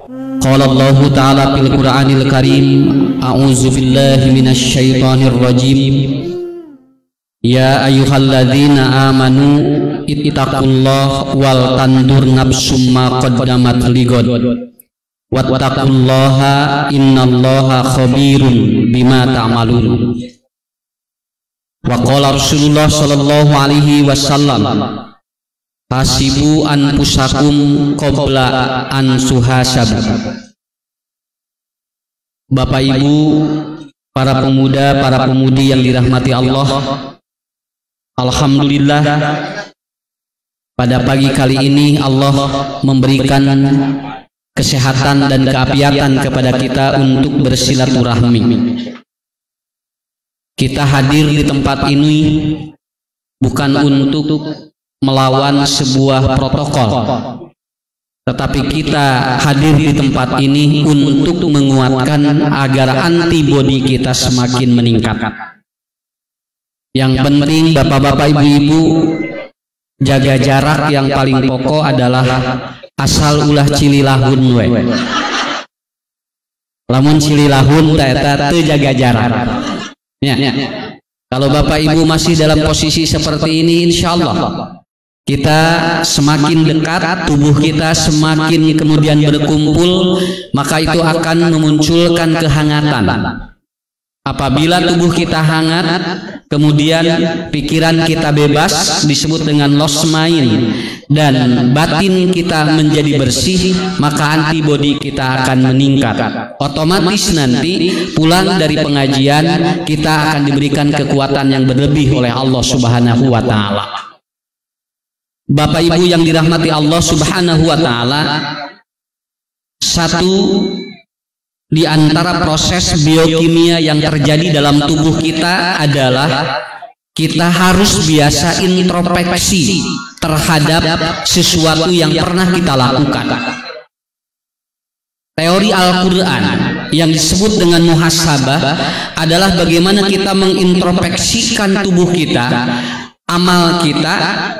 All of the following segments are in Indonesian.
Qala Allah Ta'ala fil Qur'anil Karim, a'udzu billahi minasy syaithanir rajim. Ya ayyuhalladzina amanu ittaqullaha wal tandur nafsum ma qaddamat ligad wattaqullaha innallaha khabirun bima ta'malun. Wa qala Rasulullah sallallahu alaihi wasallam, hasibu anfusakum qabla an tuhasab. Bapak Ibu, para pemuda, para pemudi yang dirahmati Allah, alhamdulillah pada pagi kali ini Allah memberikan kesehatan dan keapiatan kepada kita untuk bersilaturahmi. Kita hadir di tempat ini bukan untuk melawan sebuah protokol, tetapi kita hadir di tempat ini untuk menguatkan agar antibodi kita semakin meningkat. Yang penting bapak-bapak, ibu-ibu, jaga jarak. Yang paling pokok adalah asal ulah cililahun we. Lamun cililahun eta teu jaga jarak. Ya. Kalau bapak ibu masih dalam posisi seperti ini, insya Allah kita semakin dekat, tubuh kita semakin kemudian berkumpul, maka itu akan memunculkan kehangatan. Apabila tubuh kita hangat, kemudian pikiran kita bebas, disebut dengan losmain, dan batin kita menjadi bersih, maka antibodi kita akan meningkat. Otomatis nanti pulang dari pengajian kita akan diberikan kekuatan yang berlebih oleh Allah Subhanahu wa Ta'ala. Bapak Ibu yang dirahmati Allah Subhanahu wa Ta'ala, satu di antara proses biokimia yang terjadi dalam tubuh kita adalah kita harus biasa introspeksi terhadap sesuatu yang pernah kita lakukan. Teori Al-Quran yang disebut dengan muhasabah adalah bagaimana kita mengintrospeksikan tubuh kita, amal kita,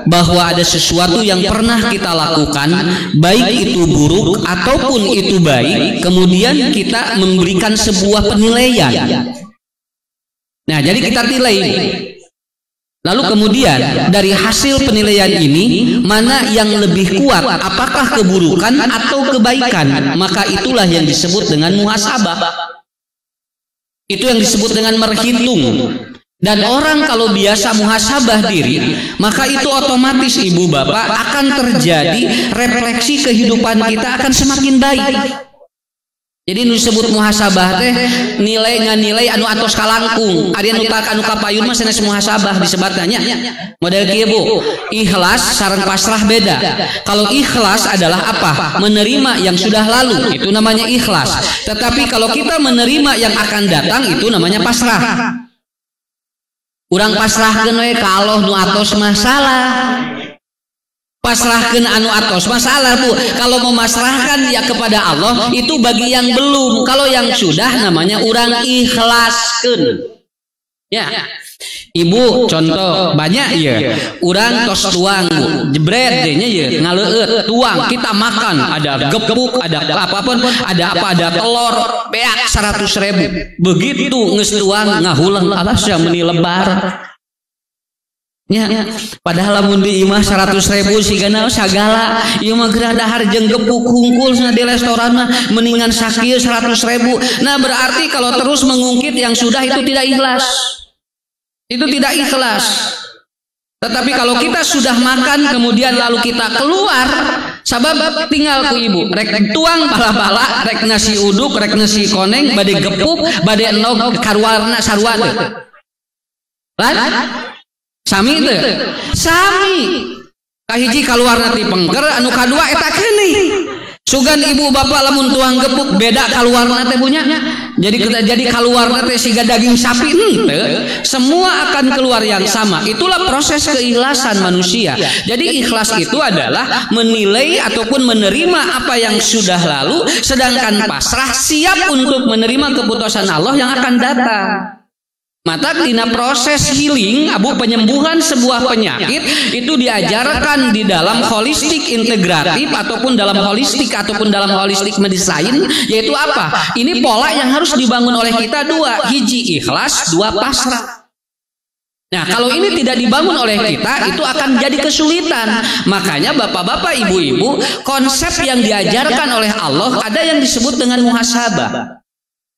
bahwa ada sesuatu yang pernah kita lakukan, baik itu buruk ataupun itu baik, kemudian kita memberikan sebuah penilaian. Nah, jadi kita nilai. Lalu kemudian dari hasil penilaian ini, mana yang lebih kuat, apakah keburukan atau kebaikan? Maka itulah yang disebut dengan muhasabah. Itu yang disebut dengan merhitung. Dan orang kalau biasa muhasabah diri, maka itu otomatis ibu bapak akan terjadi refleksi kehidupan kita akan semakin baik. Jadi disebut muhasabah teh nilai nganilai anu atos kalangkung, ari anu tak anu kapayun mah sanes muhasabah disebatnya. Model kieu Bu, ikhlas sareng pasrah beda. Kalau ikhlas adalah apa? Menerima yang sudah lalu, itu namanya ikhlas. Tetapi kalau kita menerima yang akan datang, itu namanya pasrah. Urang pasrahkeun we ka Allah nu atos masalah. Pasrahkeun anu atos masalah Bu. Kalau memasrahkan ya kepada Allah itu bagi yang belum. Kalau yang sudah namanya urang ikhlaskeun. Ya. Ibu contoh banyak ya. Urang tos tuang Bu. Jebret nya ya ngaleueut tuang kita makan, ada gepuk, ada apapun, ada apa, ada telur, beak 100.000. Begitu geus tuang ngahulang alas yang meuni lebar. Ya, padahal lamun di imah 100.000 sigana sagala, ieu mah geura dahar jeung gepuk hungkul di restoran mah mendingan sakieu 100.000. Nah, berarti kalau terus mengungkit yang sudah itu tidak ikhlas. Itu tidak ikhlas. Tetapi kalau kita sudah makan kemudian lalu kita keluar, sabab tinggal ku ibu rek tuang bala-bala, rek nasi uduk, rek nasi koneng, bade gepuk, bade enog karuarna sarua teh. Lan sami teh. Sami. Kahiji kaluarna ti pengker, anu kadua eta keuni. Sugan ibu bapak lamun tuang gepuk beda kaluarna teh punya. Jadi kaluarna teh siga daging sapi henteu. Semua akan keluar yang sama. Itulah proses keikhlasan manusia. Jadi ikhlas itu adalah menilai ataupun menerima apa yang sudah lalu, sedangkan pasrah siap untuk menerima keputusan Allah yang akan datang. Mata dina proses healing, penyembuhan sebuah penyakit itu diajarkan di dalam holistik integratif ataupun dalam holistik medicine, yaitu apa? Ini pola yang harus dibangun oleh kita dua, hiji ikhlas, dua pasrah. Nah, kalau ini tidak dibangun oleh kita, itu akan jadi kesulitan. Makanya bapak-bapak, ibu-ibu, konsep yang diajarkan oleh Allah ada yang disebut dengan muhasabah.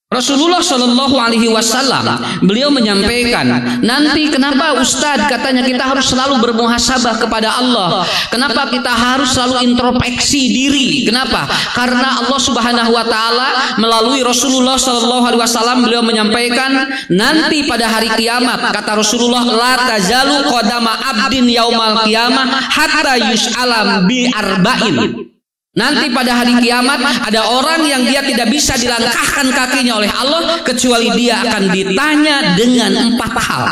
Rasulullah Shallallahu Alaihi Wasallam beliau menyampaikan, nanti kenapa Ustadz katanya kita harus selalu bermuhasabah kepada Allah, kenapa kita harus selalu introspeksi diri, kenapa? Karena Allah Subhanahu Wa Taala melalui Rasulullah Shallallahu Alaihi Wasallam beliau menyampaikan, nanti pada hari kiamat kata Rasulullah, la tazalu qadama abdin yaumal qiyamah hatta yus'alam bi arba'in. Nanti pada hari kiamat ada orang yang dia tidak bisa dilangkahkan kakinya oleh Allah kecuali dia akan ditanya dengan 4 hal.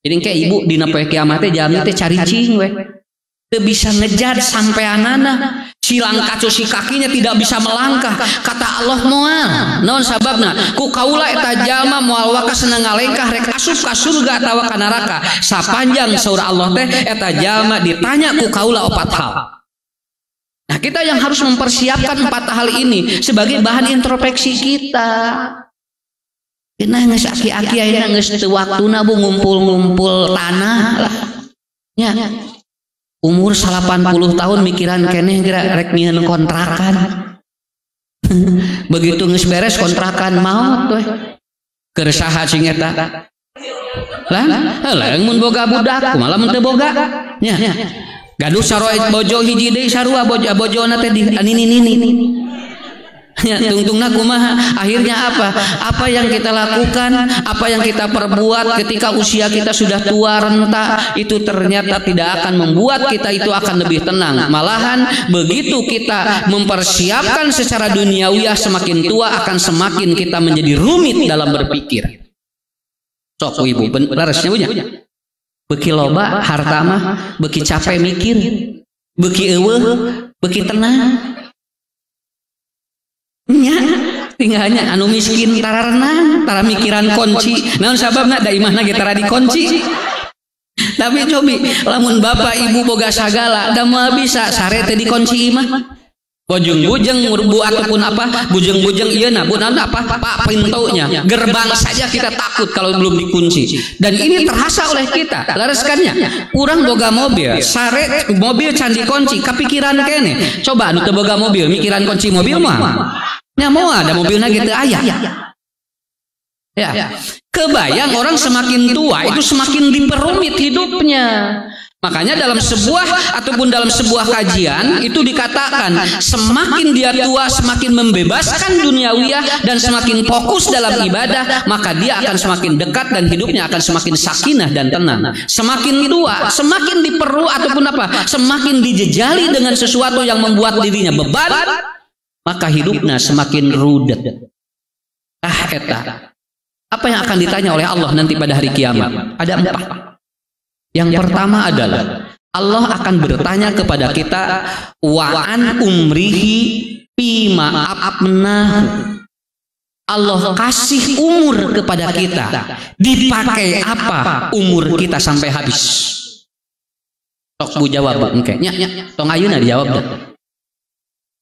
Jadi kayak ibu di napoe kiamatnya jalan teh cari cing we. Teu bisa ngejar sampai anana. Si langkah si kakinya tidak bisa melangkah. Kata Allah moal. Naon sababna? Ku kaula eta jalma moal wakas ngalengkah rek asup ka surga atawa ka neraka. Sapanjang saur Allah teh eta jalma ditanya ku kaula 4 hal. Nah, kita yang harus mempersiapkan 4 hal ini sebagai bahan introspeksi kita. Kita geus aki-aki ayeuna geus teu waktuna bu ngumpul-ngumpul tanah lah. Nya. Umur 80 tahun mikiran keneh rek nyieun kontrakan. Begitu geus beres kontrakan maot we. Keur saha sing eta? Lah, mun boga budak kumaha mun teu boga? Nya. Gaduh saroe bojo hiji deui sarua bojona teh di nini. Ya, tungtungna kumaha? Akhirnya apa? Apa yang kita lakukan, apa yang kita perbuat ketika usia kita sudah tua renta, itu ternyata tidak akan membuat kita itu akan lebih tenang. Malahan begitu kita mempersiapkan secara duniawiyah, semakin tua akan semakin kita menjadi rumit dalam berpikir. Sok ibu, laresnya punya. Beki loba harta mah, beki capek mikir, beki eueuh, beki tenang. Nya, tinggalnya anu miskin tara renang, tara mikiran kunci. Naon sababna da imahna ge tara dikunci. Tapi cobi, lamun bapak ibu boga sagala, da moal bisa sare teh dikunci imah. Bujeng-bujeng bu ataupun apa, bujeng-bujeng ieu na bunan apa pak pintunya, gerbang saja kita takut kalau belum dikunci. Dan ini terasa oleh kita. Lareskannya, urang boga mobil, sare mobil can dikunci, kepikiran kene. Coba anu teu boga mobil, mikiran kunci mobil mah. Nya moal ada mobilna gitu aya. Ya, kebayang orang semakin tua itu semakin diperumit hidupnya. Makanya dalam sebuah ataupun dalam sebuah kajian itu dikatakan semakin dia tua semakin membebaskan duniawiyah dan semakin fokus dalam ibadah, maka dia akan semakin dekat dan hidupnya akan semakin sakinah dan tenang. Semakin tua semakin diperlu ataupun apa, semakin dijejali dengan sesuatu yang membuat dirinya beban, maka hidupnya semakin rudet. Eta apa yang akan ditanya oleh Allah nanti pada hari kiamat? Ada 4. Yang pertama adalah Allah akan bertanya kepada kita wa an umrihi bima abnahu. Allah kasih umur kepada kita, dipakai apa umur kita sampai habis? Sok bu jawab engke nya tong ayeuna dijawab dah.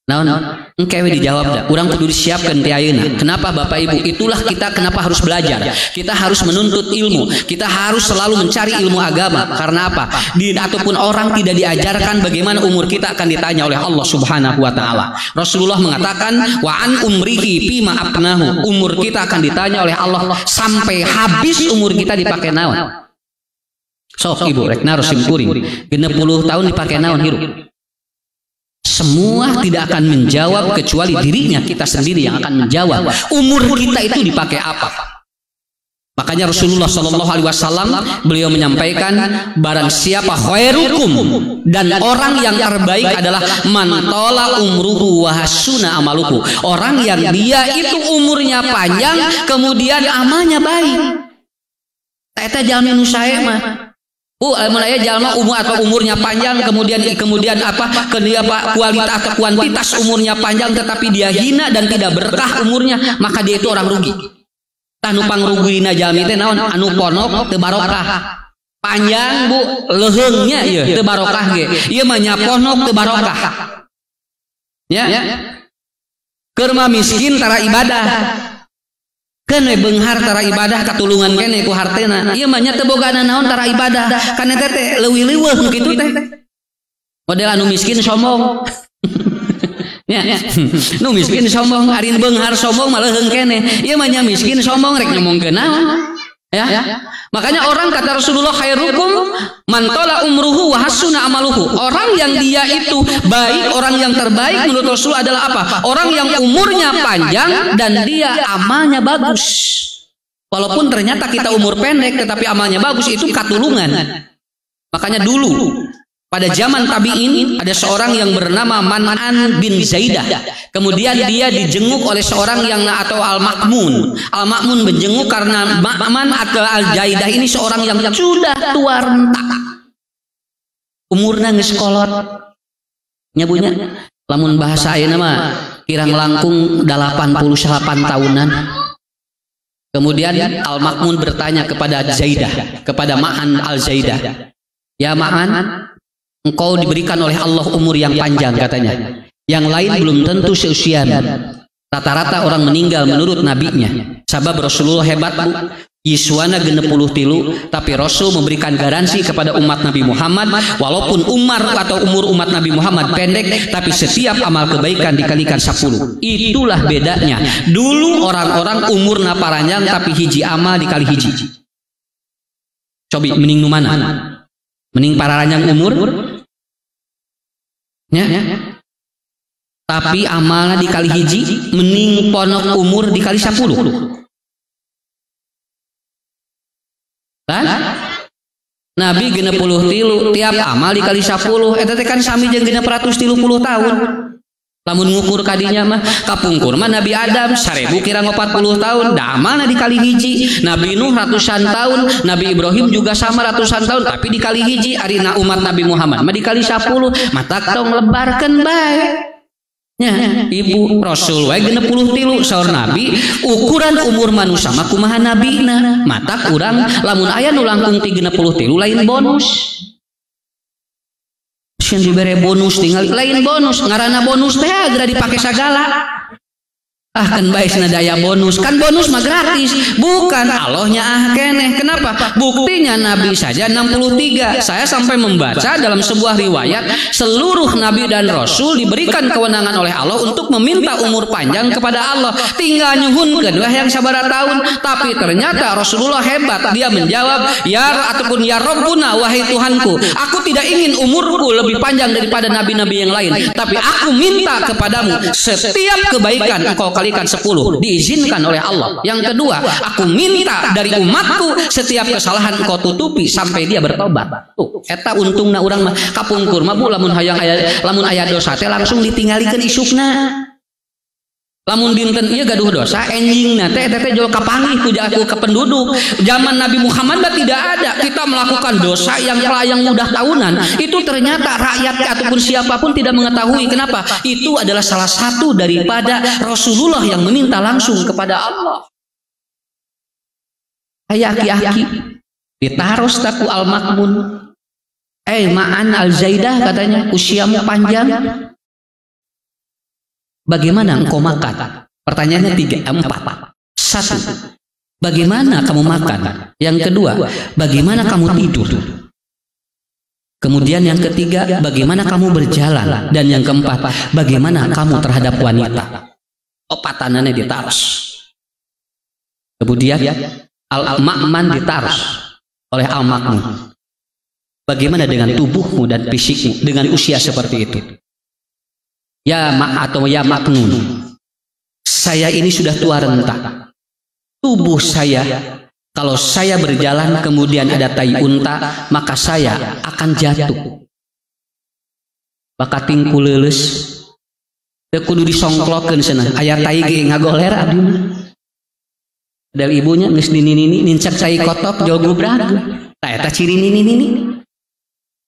Naon engke we dijawab dah. Urang kudu disiapkeun ti ayeuna. Kenapa Bapak Ibu? Itulah kita kenapa harus belajar. Kita harus menuntut ilmu. Kita harus selalu mencari ilmu agama. Karena apa? Ataupun orang tidak diajarkan bagaimana umur kita akan ditanya oleh Allah Subhanahu wa taala. Rasulullah mengatakan wa an umrihi bima abnahu. Umur kita akan ditanya oleh Allah sampai habis umur kita dipakai naon? Sok Ibu rek narosim kuring. 60 tahun dipakai naon hirup? Semua tidak akan menjawab kecuali dirinya kita sendiri yang akan menjawab. Umur kita itu dipakai apa? Makanya Rasulullah Shallallahu Alaihi Wasallam beliau menyampaikan barang siapa khairukum, dan orang yang terbaik adalah man tola umruhu wa hasuna amaluhu. Orang yang dia itu umurnya panjang kemudian amalnya baik. Eta jalmi nu sae mah. Mun aya jalma umurnya panjang kemudian apa kualitas atau kuantitas umurnya panjang tetapi dia hina dan tidak berkah umurnya, maka dia itu orang rugi. Tah nu pangrugina jalmi teh naon? Anu ponok teu barokah. Panjang Bu, leheungnya ieu teu barokah ge. Ieu mah nya ponok teu barokah. Ya. Keur mah miskin tara ibadah. Keun we beunghar tara ibadah katulungan keneh ku hartena. Ieu mah nya teu bogana naon tara ibadah. Kana teh leuwih-leuwih kitu teh. Model anu miskin sombong. Ya. Nu miskin sombong, arin beunghar sombong malah leung keneh. Ieu mah nya miskin sombong rek ngomongkeun naon. Ya. Makanya orang kata Rasulullah khairukum man tala umruhu wa hasuna amaluhu. Orang yang dia itu baik, orang yang terbaik menurut Rasul adalah apa? Orang yang umurnya panjang dan dia amalnya bagus. Walaupun ternyata kita umur pendek tetapi amalnya bagus, itu katulungan. Makanya dulu pada zaman tabi'in ada seorang yang bernama Man'an bin Zaidah. Kemudian dia dijenguk oleh seorang yang atau Al-Ma'mun. Al-Ma'mun menjenguk karena Ma'man atau Al-Zaidah ini seorang yang sudah tua renta. Umurnya geus kolot. Nyabunya lamun bahasa ayeuna mah kirang langkung 88 tahunan. Kemudian Al-Ma'mun bertanya kepada Zaidah, kepada Ma'an Al-Zaidah. Ya Ma'an, engkau diberikan oleh Allah umur yang panjang katanya. Yang lain belum tentu seusian. Rata-rata orang meninggal menurut nabinya. Sabab Rasulullah hebat Bu. Yiswana 63, tapi Rasul memberikan garansi kepada umat Nabi Muhammad, walaupun umur umat Nabi Muhammad pendek, tapi setiap amal kebaikan dikalikan 10. Itulah bedanya. Dulu orang-orang umurna paranjang tapi hiji amal dikali hiji. Cobi mending nu mana? Mending pararanjang umur? Ya. Tapi amalnya dikali hiji, mending ponok umur dikali 10. Kan? Nabi 63 tiap amal dikali 10 eta teh kan sami jeung 630 tahun. Lamun ngukur kadinya mah kapungkur mah Nabi Adam 1000 kirang 40 tahun, da amalna dikali hiji. Nabi Nuh ratusan tahun, Nabi Ibrahim juga sama ratusan tahun, tapi dikali hiji. Arina umat Nabi Muhammad mah dikali 10. Mata tong lebarkeun bae. Ya, ibu Rasul wae 63 saur Nabi, ukuran umur manusia mah kumaha nabina. Mata kurang lamun aya nu langkung 33 lain bonus. Sieun dibere bonus tinggal lain bonus, ngaranna bonus teh geura dipake sagala. Kan baisna daya bonus, kan bonus mah gratis. Bukan Allahnya keneh. Kenapa? Buktinya Nabi saja 63. Saya sampai membaca dalam sebuah riwayat seluruh Nabi dan Rasul diberikan kewenangan oleh Allah untuk meminta umur panjang kepada Allah. Tinggal nyuhunkeun wah yang sabaraha tahun. Tapi ternyata Rasulullah hebat. Dia menjawab, ya ataupun ya Rabbuna, wahai Tuhanku, aku tidak ingin umurku lebih panjang daripada nabi-nabi yang lain. Tapi aku minta kepadamu setiap kebaikan engkau kalikan 10 diizinkan oleh Allah. Yang kedua, aku minta dari umatku setiap kesalahan engkau tutupi sampai dia bertobat. Tuh, eta untungna urang mah kapungkur mah Bu, lamun aya dosa teh langsung ditinggalikeun isukna. Lamun dinten ieu gaduh dosa enjingna teh eta teh jol kapanggih ku penduduk. Zaman Nabi Muhammad mah tidak ada. Kita melakukan dosa yang mudah tahunan, itu ternyata rakyat ataupun siapapun tidak mengetahui. Kenapa? Itu adalah salah satu daripada Rasulullah yang meminta langsung kepada Allah. Aya aki-aki ditaros taku Al-Ma'mun. Ma'an Al-Zaidah katanya, usiamu panjang. Bagaimana engkau makan? Pertanyaannya 4. 1. Bagaimana kamu makan? Yang kedua, bagaimana kamu tidur? Kemudian yang ketiga, bagaimana kamu berjalan? Dan yang keempat, bagaimana kamu terhadap wanita? Opatanannya ditaros. Kemudian Al-Ma'man ditaros oleh Al-Ma'mun. Bagaimana dengan tubuhmu dan fisikmu dengan usia seperti itu? Ya atau ya Ma'mun, saya ini sudah tua renta. Tubuh saya, kalau saya berjalan kemudian ada tai unta, maka saya akan jatuh. Bakating kuleuleus, teu kudu disongklokeun cenah. Aya tai ge ngagoler abdi mah. Padahal ibunya geus dinini nincak tai kotok jol gubrag. Tah eta ciri nini.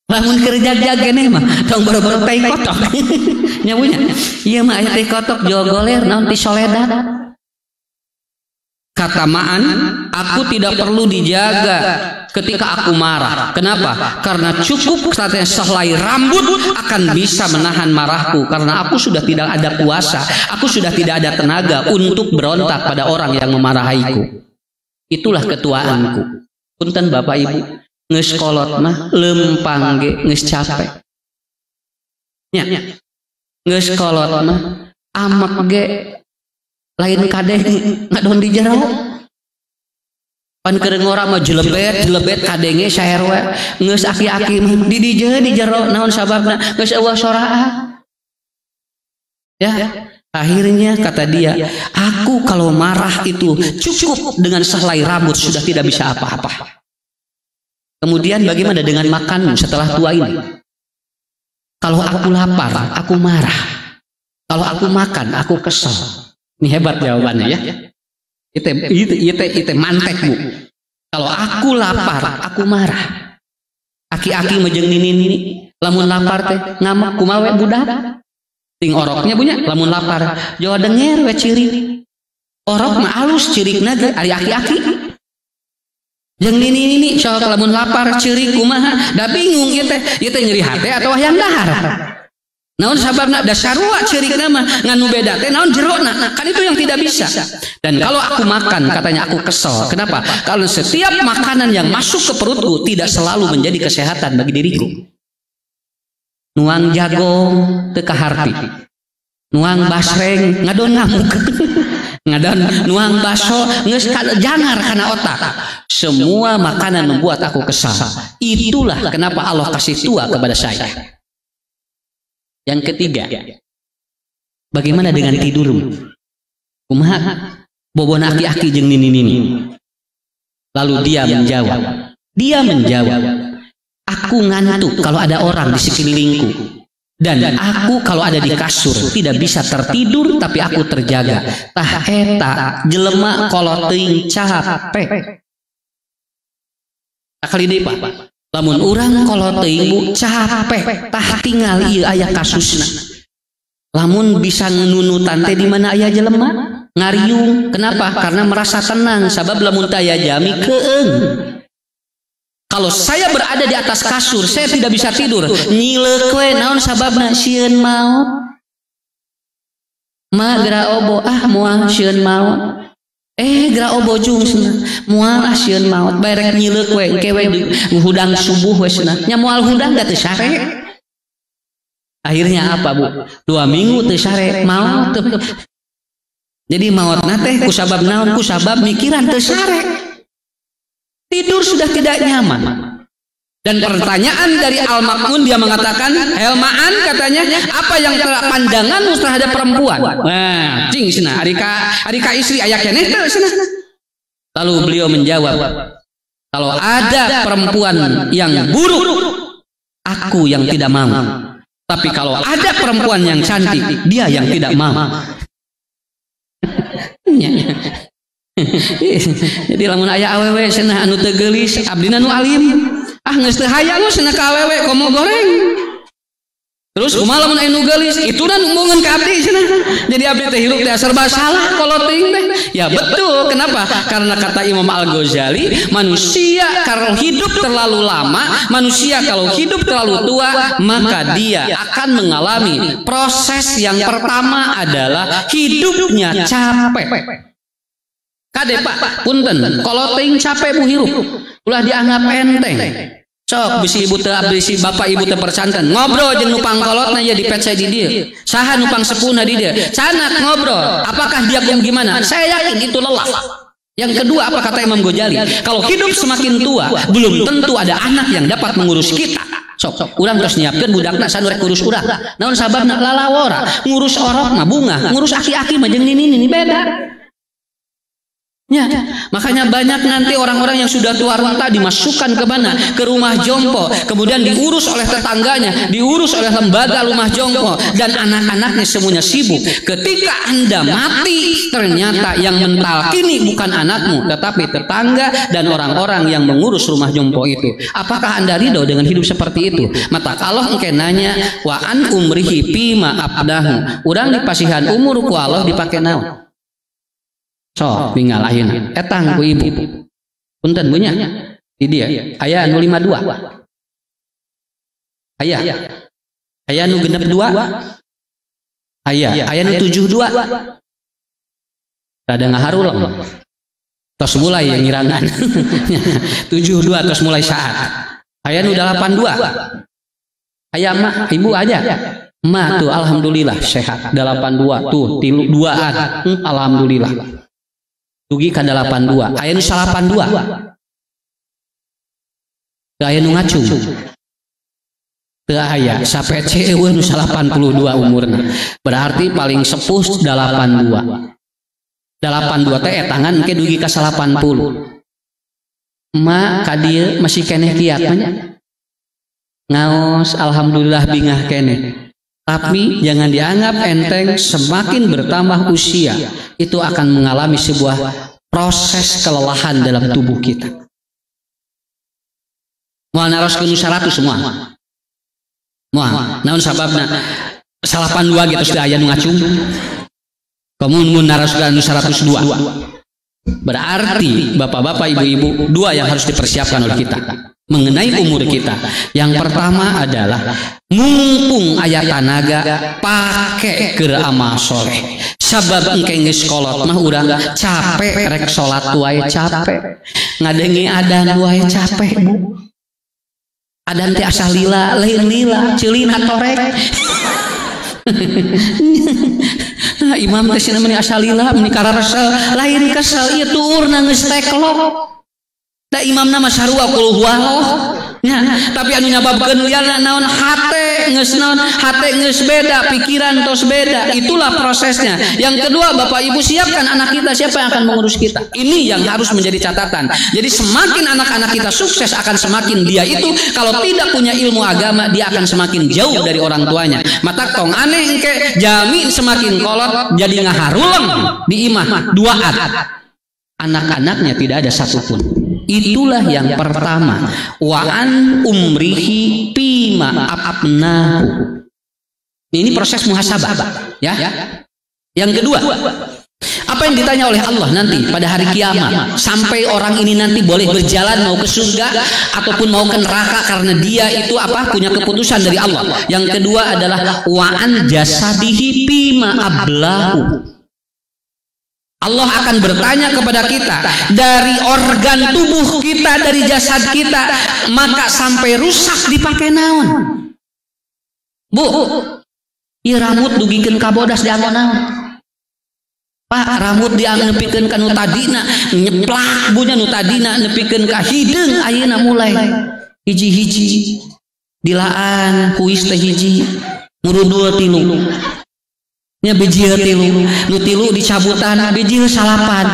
Lamun kerja keneh mah tong boro-boro tai kotok. Nyabunya. Ieu mah aya tai kotok jol goler naon ti soledad. kata Ma'an, aku tidak perlu dijaga ketika aku marah. Kenapa? Karena cukup katanya sehelai rambut akan bisa menahan marahku, karena aku sudah tidak ada kuasa, aku sudah tidak ada tenaga untuk berontak pada orang yang memarahiku. Itulah ketuaanku. Punten Bapak Ibu, geus kolot mah lempang ge geus capek. Nya. Geus kolot mah amek ge lain kadeng ngadon di jero. Pan keur ngora mah jelebet kadenge saer we. Geus aki-aki mah di dieu di jero naon sababna? Geus eueuh soraa. Ya, akhirnya kata dia, aku kalau marah itu cukup dengan sehelai rambut sudah tidak bisa apa-apa. Kemudian bagaimana dengan makanmu setelah tua ini? Kalau aku lapar, aku marah. Kalau aku makan, aku kesel. Ini hebat jawabannya ya. Itu mantek Bu. Kalau aku lapar, aku marah. Aki-aki mejeng nini, lamun lapar teh ngamak kumawe budak. Ting oroknya punya, lamun lapar. Jawa denger we ciri. Orok mah alus cirikna ge ari aki-aki. Jeung nini sok lamun lapar ciri kumaha? Da bingung ieu teh nyeri hate atau hayang dahar. Naon sababna da sarua cirikna mah nganu beda teh naon jerona, kan itu yang tidak bisa. Dan kalau aku makan katanya aku kesel. Kenapa? Karena setiap makanan yang masuk ke perutku tidak selalu menjadi kesehatan bagi diriku. Nuang jagong teu kaharti. Nuang basreng ngadon ngamuk. Ngadon nuang baso geus jangar kana otak. Semua makanan membuat aku kesal. Itulah kenapa Allah kasih tua kepada saya. Yang ketiga, bagaimana dengan tidurmu? Kumaha bobon aki-aki jeung nini. Lalu dia menjawab, aku ngantuk kalau ada orang di sekelilingku, dan aku kalau ada di kasur tidak bisa tertidur, tapi aku terjaga. Tah eta jelema kolot teuing capek. Sakali deui Pak. Lamun urang kolot teuing Bu capek, tah tinggal ieu aya kasusna. Lamun bisa nunutan teh di mana aya jelema ngariung. Kenapa? Karena merasa tenang. Sabab lamun teh aya jami keung. Kalau saya berada di atas kasur, saya tidak bisa tidur. Nyileuk we naon sababna? Sieun maot. Magra obo moal sieun maot. Gra obo jung cenah moal sieun maot barek nyileuk we engke we hudang subuh we cenah nya moal hudang da teu sare. Akhirnya apa Bu? 2 minggu teu sare maot. Jadi maotna teh ku sabab naon? Ku sabab mikiran teu sare. Tidur sudah tidak nyaman. Dan pertanyaan dari Al-Makmun, dia mengatakan, Helmaan katanya, apa yang pandanganmu terhadap perempuan? Nah, cing cenah arika istri aya keneh teu cenah. Lalu beliau menjawab, kalau ada perempuan yang buruk, aku yang tidak mau. Tapi kalau ada perempuan yang cantik, dia yang tidak mau. Jadi lamun aya awewe cenah anu teu geulis, abdina nu alim. Geus teu hayang cenah ka awewe komo goreng. Terus kumaha lamun anu geulis, ituna numpungeun ka abdi cenah. Jadi abdi teh hirup teh serba salah kolot teuing teh. Ya betul, kenapa? Karena kata Imam Al-Ghazali, manusia kalau hidup terlalu lama, manusia kalau hidup terlalu tua, maka dia akan mengalami proses yang pertama adalah hidupnya capek. Kade Pak, punten, kalau teuing capek Bu hirup, ulah dianggap enteng. Sok bisi ibu teh bisi bapak ibu teh percanten ngobrol jeung nu pangkolotna ya di pet saya di dieu. Saha nu pangsepuhna di dieu? Canak ngobrol. Apakah dia gimana? Saya yakin itu lelah. Yang kedua apa kata Imam Ghazali? Kalau hidup semakin tua, belum tentu ada anak yang dapat mengurus kita. Sok urang tos nyiapkeun budakna sanu rek ngurus urang. Naon sababna lalawora, ngurus orok mah bunga, ngurus aki-aki mah jeung nini beda. Ya, makanya banyak nanti orang-orang yang sudah tua renta dimasukkan ke mana? Ke rumah jompo, kemudian diurus oleh tetangganya, diurus oleh lembaga rumah jompo, dan anak-anaknya semuanya sibuk. Ketika Anda mati, ternyata yang mentalkini bukan anakmu, tetapi tetangga dan orang-orang yang mengurus rumah jompo itu. Apakah Anda ridho dengan hidup seperti itu? Maka kalau engke nanya, wa an umrihi pima abdahu, urang dipasihan umur ku Allah dipake naon? sok tinggal ayeuna etang ku ibu punten bunya di dia aya anu 52 aya anu genep 2 aya anu 72 rada ngaharulang tos mulai yang ngirangan 72 tos mulai saat aya nu 82 aya mah ibu aja mah tuh alhamdulillah sehat 82 tuh tilu 2an alhamdulillah dugi ka 82 aya nu 82 teu aya nu ngacung teu aya sapece eueuh nu 82 umurna berarti paling sepuh 82 teh etangan engke dugi ka 80 emak ka dieu masih keneh kiat nya ngaos alhamdulillah bingah keneh tapi jangan dianggap enteng semakin bertambah usia itu akan mengalami sebuah proses kelelahan dalam tubuh kita moal naroskeun 100 semua moal naon sababna 82 gitu sudah aya nu ngacung kemun naraskan 102 berarti bapak-bapak ibu-ibu dua yang harus dipersiapkan oleh kita mengenai umur kita. Yang pertama adalah mumpung aya tanaga pake keur amal soleh sabab engke geus kolot mah urang capek rek salat wae capek ngadengi adan wae capek bu adan teh asal lila lain lila ceulina torek nah, imam teh cenah meni asalila meni kararasal lain kesel ieu tuurna geus teklok da imamna mah sarua qul huwallah nya tapi anu nyababkeun liana naon hate geus beda pikiran tos beda itulah prosesnya. Yang kedua Bapak Ibu siapkan anak kita siapa yang akan mengurus kita ini yang harus menjadi catatan. Jadi semakin anak-anak kita sukses akan semakin dia itu kalau tidak punya ilmu agama dia akan semakin jauh dari orang tuanya. Mata tong aneh engke jamin semakin kolot jadi ngaharulang di imah duaan anak-anaknya tidak ada satupun. Itulah yang pertama waan umrihi pima abnahu. Ini proses muhasabah ya. Yang kedua apa yang ditanya oleh Allah nanti pada hari kiamat sampai orang ini nanti boleh berjalan mau ke surga ataupun mau ke neraka karena dia itu apa punya keputusan dari Allah. Yang kedua adalah waan jasadihi pima ablahu. Allah akan bertanya kepada kita dari organ tubuh kita, dari jasad kita, maka sampai rusak dipakai naon? Bu, ieu rambut dugikeun ka bodas dianggo naon? Pak, rambut diangepikeun ka nu tadina, nyeplak bunya nu tadina nepikeun ka hideung ayeuna mulai hiji-hiji dilaan kuis teh hiji murudul tilu. Nya biji tilu nu tilu dicabutan biji salapan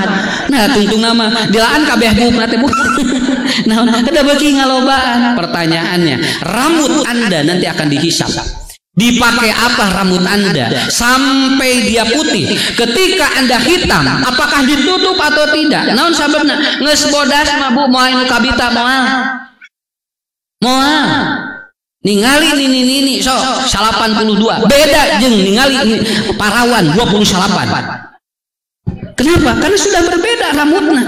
nah tungtung nama dilaan kabeh bubna teh bu naon kada beuki ngalobaan. Pertanyaannya rambut Anda nanti akan dihisab dipakai apa rambut Anda sampai dia putih. Ketika Anda hitam apakah ditutup atau tidak? Naon sababna geus bodas mah bu moal nu kabita moal ningali nini so 82 beda jeung ningali parawan 28. Kenapa? Karena sudah berbeda rambutna.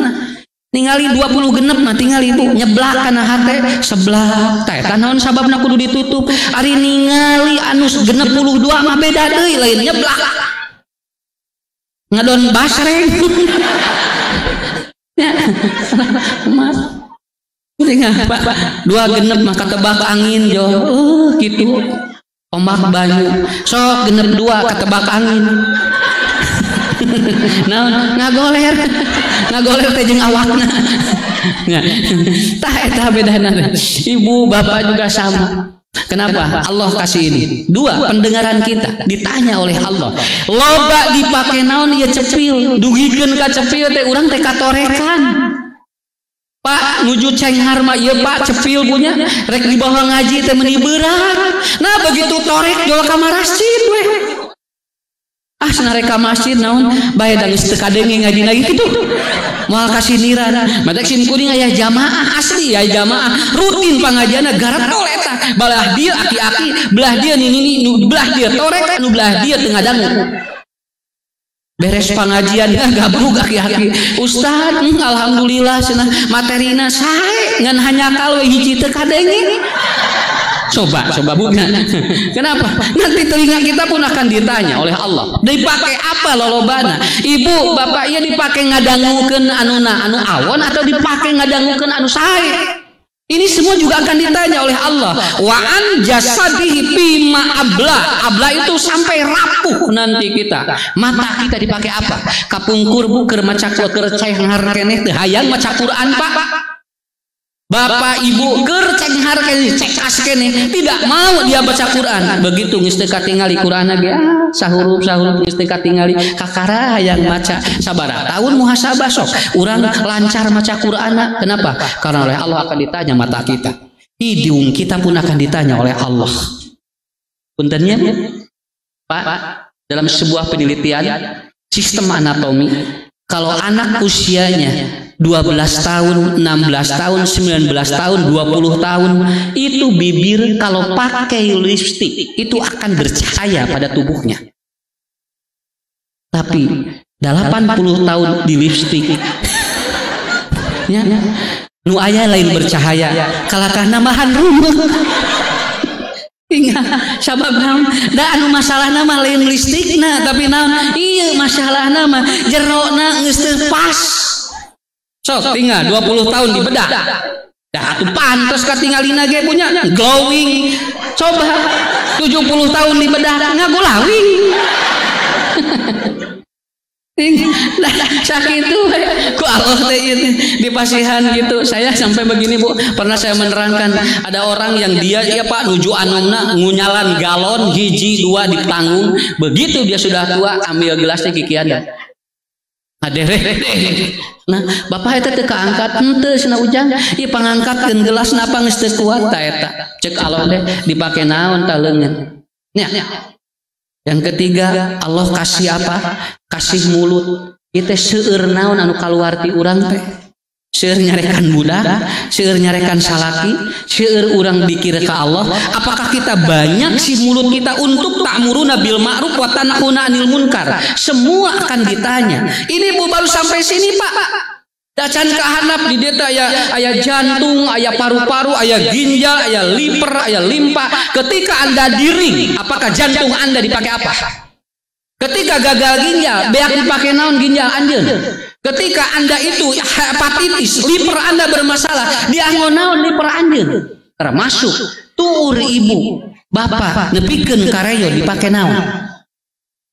Ningali 20 genep mah tinggal ibu nyeblak kana hate sebelah teh naon sababna kudu ditutup. Ari ningali anu genep 22 mah beda deui lain nyeblak ngadon basreng ya Pak, 2 genep maka tebak angin jo gitu ombak banyu sok genep 2 ketebak angin nah ngagoler teh jeung awakna tah eta bedana ibu bapak juga sama. Kenapa Allah kasih ini 2 pendengaran kita ditanya oleh Allah loba dipake naon ieu cepil dugikeun ka cepil teh urang teh katorekan Pak nuju cenghar mah ieu Pak cepil punya rek di bawah ngaji teh meuni berat. Nah begitu torek jual ka masjid we. Ah sanare ka masjid naon bae da geus teu kadenge ngaji lagi kitu. Moal kasiniran. Matak sim kuring aya jamaah asli aya jamaah rutin pangajianna garetol eta. Balah dia aki-aki, belah dia nini, belah dia torek, nu belah dia teu ngadangu. beres pengajian gabruk aki-aki Ustad alhamdulillah cenah materina sae ngan hanya kalau hiji teu kadenge. Coba bukan. Kenapa? Nanti telinga kita pun akan ditanya oleh Allah. Dipakai apa lolobana? Ibu, bapak ieu dipakai ngadangukeun anu awon atau dipakai ngadangukeun anu sae? Ini semua juga akan ditanya oleh Allah. Wa an jasadihi bima abla. Abla itu sampai rapuh nanti kita. Mata kita dipakai apa? Kapungkur buker maca keur cenghar keneh teu hayang maca Quran, Pak. Bapak ibu keur cenghar keneh cek as keneh tidak mau dia baca Quran. Begitu geus teu katingali Quran ge sahurup geus teu katingali kakara hayang maca sabaraha tahun muhasabah sok urang lancar maca Quran. Kenapa? Karena oleh Allah akan ditanya mata kita. Hidung kita pun akan ditanya oleh Allah. Puntennya Pak, dalam sebuah penelitian sistem anatomi, kalau anak usianya 12 tahun, 16 tahun, 19 tahun, 20 tahun itu bibir kalau pakai lipstik itu akan bercahaya pada tubuhnya. Tapi 80 tahun di lipstik ya, nu aya lain bercahaya kalakah namahan rumah. Ingat sabab naon da anu masalah nama lain lipstikna tapi naon iya masalah nama jerona geus teu pas. Sok tinggal 20 tahun di bedah. Dah atuh pantes katingalina ge punya glowing. Coba 70 tahun di bedah ngagulawing. Nah, sakitu ku Allah teh dipasihan gitu. Saya sampai begini Bu, pernah saya menerangkan ada orang yang dia ya Pak nuju anumna ngunyalan galon hiji dua di panggung. Begitu dia sudah tua ambil gelasnya kikian dah. Nah, bapak eta teu kaangkat henteu cenah ujang. Ieu pangangkatkeun gelas napa geus teu kuat ta eta. Cek Allah teh dipake naon ta leungeun. Nya. Yang ketiga, Allah kasih apa? Kasih mulut. Ieu teh seueur naon anu kaluar ti urang teh. Seueur nyarekan budak, seueur nyarekan salaki, seueur urang dikir ka Allah. Apakah kita banyak si mulut kita untuk ta'muruna bil ma'ruf wa tanhauna 'anil munkar? Semua akan ditanya. Ini Bu baru sampai sini Pak. Dacan kahandap di deta aya jantung, aya paru-paru, aya ginjal, aya liver, aya limpa. Ketika Anda diring, apakah jantung Anda dipakai apa? Ketika gagal ginjal, beak dipakai naon ginjal anjeun? Ketika Anda itu hepatitis, liver Anda bermasalah, dianggo naon liver anjeun? Termasuk tuur ibu, bapak nepikeun kareyo dipake naon?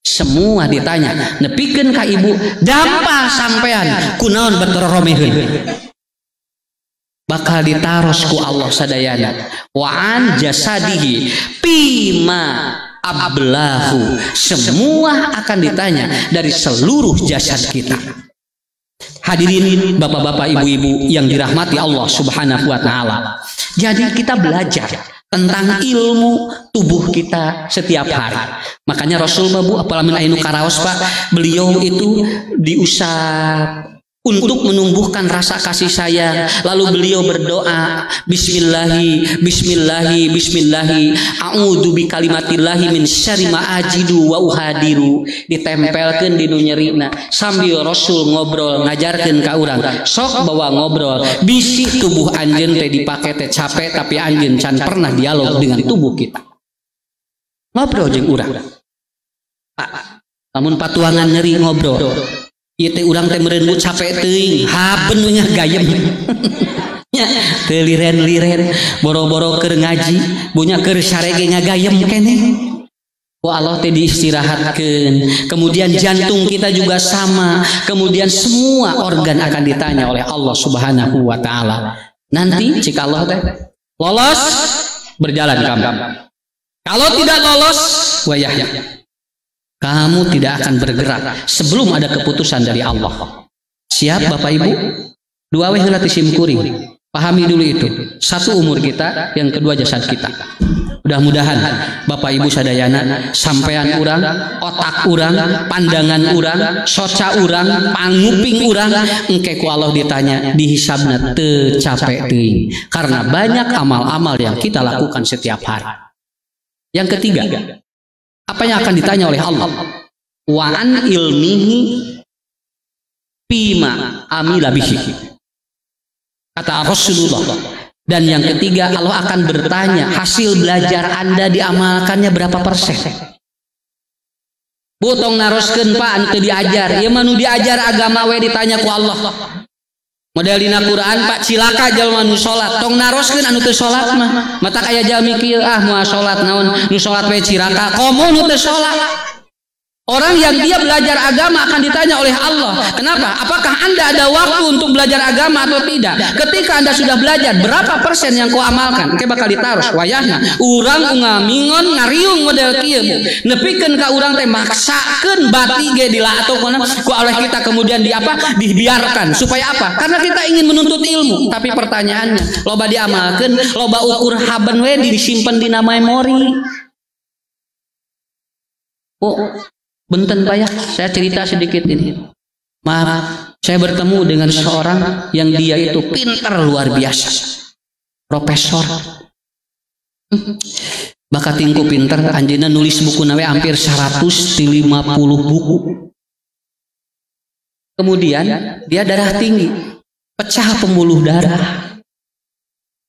Semua ditanya. Nepikeun ka ibu, dampak sampean kunaon berteroromeheun? Bakal ditaros ku Allah sadayana. Wa an jasadihi pima ablahu. Semua akan ditanya dari seluruh jasad kita. Hadirin bapak-bapak ibu-ibu yang dirahmati Allah Subhanahu wa taala. Jadi kita belajar tentang ilmu tubuh kita setiap hari. Makanya Rasul Bu apalamin ainu karaos Pak, beliau itu diusap untuk menumbuhkan rasa kasih sayang. Lalu beliau berdoa, Bismillahi, Bismillahi, Bismillahi, a'udzu bikalimatillahi min syarri ma ajidu wa uhadiru. Ditempelkeun di nu nyerina sambil Rasul ngobrol ngajarkeun ka urang. Sok bawa ngobrol, bisi tubuh anjeun teh dipake teh capek tapi anjeun can pernah dialog dengan tubuh kita. Ngobrol jeung urang. Pak, lamun patuangan nyeri ngobrol. Ieu teh urang teh meureun bu capek teuing, haben we nya gayem. Nya teu liren-liren, boro-boro keur ngaji, bunya keur sarege ngagayem keneh. Wah Allah teh diistirahatkeun. Kemudian jantung kita juga sama, kemudian semua organ akan ditanya oleh Allah Subhanahu wa taala. Nanti jika Allah teh lolos berjalan kamu. Kalau tidak lolos, wayah kamu tidak akan bergerak sebelum ada keputusan dari Allah. Siap Bapak Ibu? Dua weh heula ti simkuring. Pahami dulu itu. Satu umur kita, yang kedua jasad kita. Mudah-mudahan Bapak Ibu sadayana sampean urang, otak urang, pandangan urang, soca urang, panguping urang engke ku Allah ditanya dihisabna teu capek teuing. Karena banyak amal-amal yang kita lakukan setiap hari. Yang ketiga, apa yang akan ditanya oleh Allah? wa an ilmihi bima amila bihi. Kata Rasulullah. Dan yang ketiga, Allah akan bertanya hasil belajar Anda diamalkannya berapa persen. Butong naroskeun Pak anu teu diajar, ieu mah nu diajar agama we ditanya ku Allah. Model dina Quran Pak cilaka jalma nu salat, tong naroskeun anu teu salat mah. Matak aya jalmi kieu moal salat naon, nu salat we cilaka, komo nu teu salat. Orang yang dia belajar agama akan ditanya oleh Allah. Kenapa? Apakah Anda ada waktu untuk belajar agama atau tidak? Ketika Anda sudah belajar, berapa persen yang kau amalkan? Oke bakal ditaruh wayahna. Urang ngamingon ngariung model kieu. Nepikeun ka urang teh maksakeun bati ge dilato ku oleh kita kemudian dibiarkan supaya apa? Karena kita ingin menuntut ilmu. Tapi pertanyaannya, loba diamalkeun, loba ukur haban we disimpen dina memori. Benten Pak ya, saya cerita sedikit ini. Maaf, saya bertemu dengan seorang yang dia itu pintar luar biasa. Profesor. Bakat tingku pintar, anjeunna nulis buku nawe hampir 150 buku. Kemudian dia darah tinggi, pecah pembuluh darah.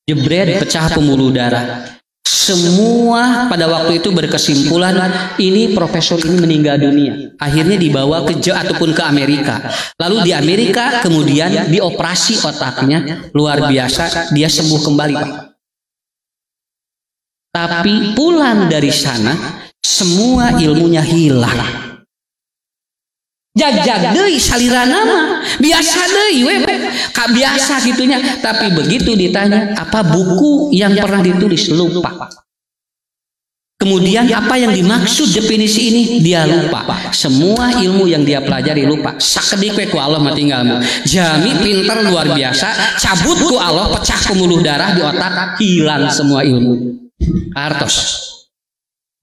Jebret pecah pembuluh darah. Semua pada waktu itu berkesimpulan ini profesor ini meninggal dunia. Akhirnya dibawa ke ataupun ke Amerika. Lalu di Amerika kemudian dioperasi otaknya, luar biasa, dia sembuh kembali Pak. Tapi pulang dari sana semua ilmunya hilang. Jajag deui salirana mah biasa deui we ka biasa gitunya, tapi begitu ditanya apa buku yang pernah ditulis lupa. Kemudian apa yang dimaksud definisi ini dia lupa. Semua ilmu yang dia pelajari lupa. Sakedik we ku Allah mah tinggalmu. Jami pinter luar biasa, cabut ku Allah pecah pembuluh darah di otak, hilang semua ilmu. Artos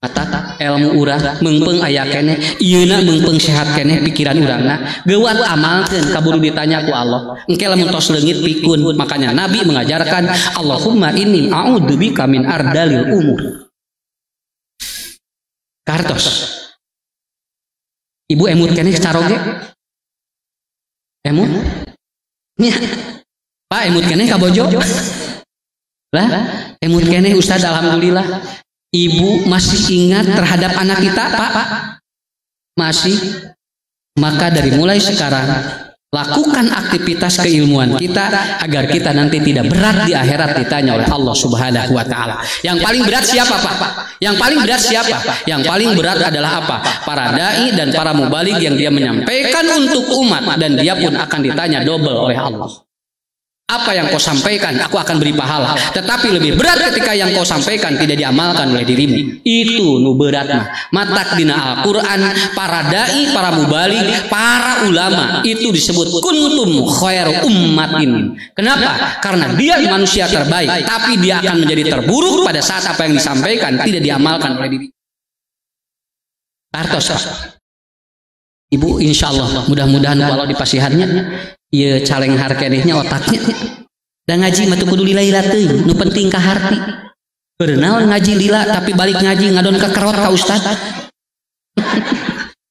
kata ilmu urang mengpeng aya keneh ieuna mengpeng sehat keneh pikiran urangna geuwat amalkeun kaburu ditanya ku Allah engke lamun tos leungit pikun. Makanya Nabi mengajarkan Allahumma inni a'udzubika min ardalil umur. Kartos ibu emut keneh caroge emut nya Pak emut keneh kabojo lah emut keneh Ustaz alhamdulillah. Ibu masih ingat terhadap anak kita Pak? Masih? Maka dari mulai sekarang lakukan aktivitas keilmuan kita agar kita nanti tidak berat di akhirat ditanya oleh Allah Subhanahu wa taala. Yang paling berat siapa Pak? Yang paling berat siapa? Yang paling berat adalah apa? Para dai dan para mubaligh yang dia menyampaikan untuk umat dan dia pun akan ditanya double oleh Allah. Apa yang kau sampaikan aku akan beri pahala, tetapi lebih berat ketika yang kau sampaikan tidak diamalkan oleh dirimu. Itu nu berat mah matak dina Al-Quran. Para dai, para mubaligh, para ulama itu disebut kuntum khairu ummatin. Kenapa? Karena dia manusia terbaik, tapi dia akan menjadi terburuk pada saat apa yang disampaikan tidak diamalkan oleh diri. Artos Ibu insya Allah mudah-mudahan kalau di pasihannya ieu caleng harkenehnya otaknya dan ngaji mah teu kudu lila-lila teuing, nu penting ka harti. Beureun naon ngaji lila tapi balik ngaji ngadon ka kerot ka ustad.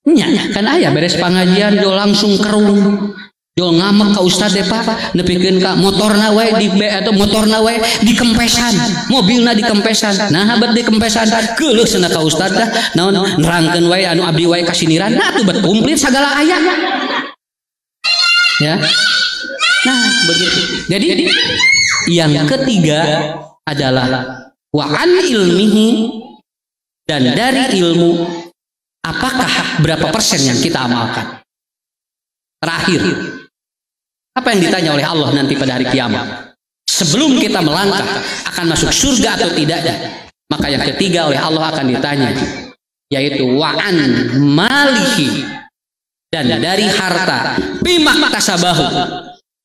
Nya kan aya beres pangajian jo langsung kerung. Jo ngamek ka ustad deh Pak, nepikeun ka motorna we di atau motorna we dikempesan, mobilna dikempesan. Nah habat dikempesan keuleuh cenah ka ustad dah naon nerangkeun we anu abdi we kasiniran. Nah tuh bet komplit segala aya. Ya. Nah, begitu. Jadi yang ketiga adalah wa an ilmihi, dan dari ilmu apakah berapa persen yang kita amalkan. Terakhir, apa yang ditanya oleh Allah nanti pada hari kiamat? Sebelum kita melangkah akan masuk surga atau tidak, maka yang ketiga oleh Allah akan ditanya, yaitu wa an malihi, dan dari harta bima tasabahu,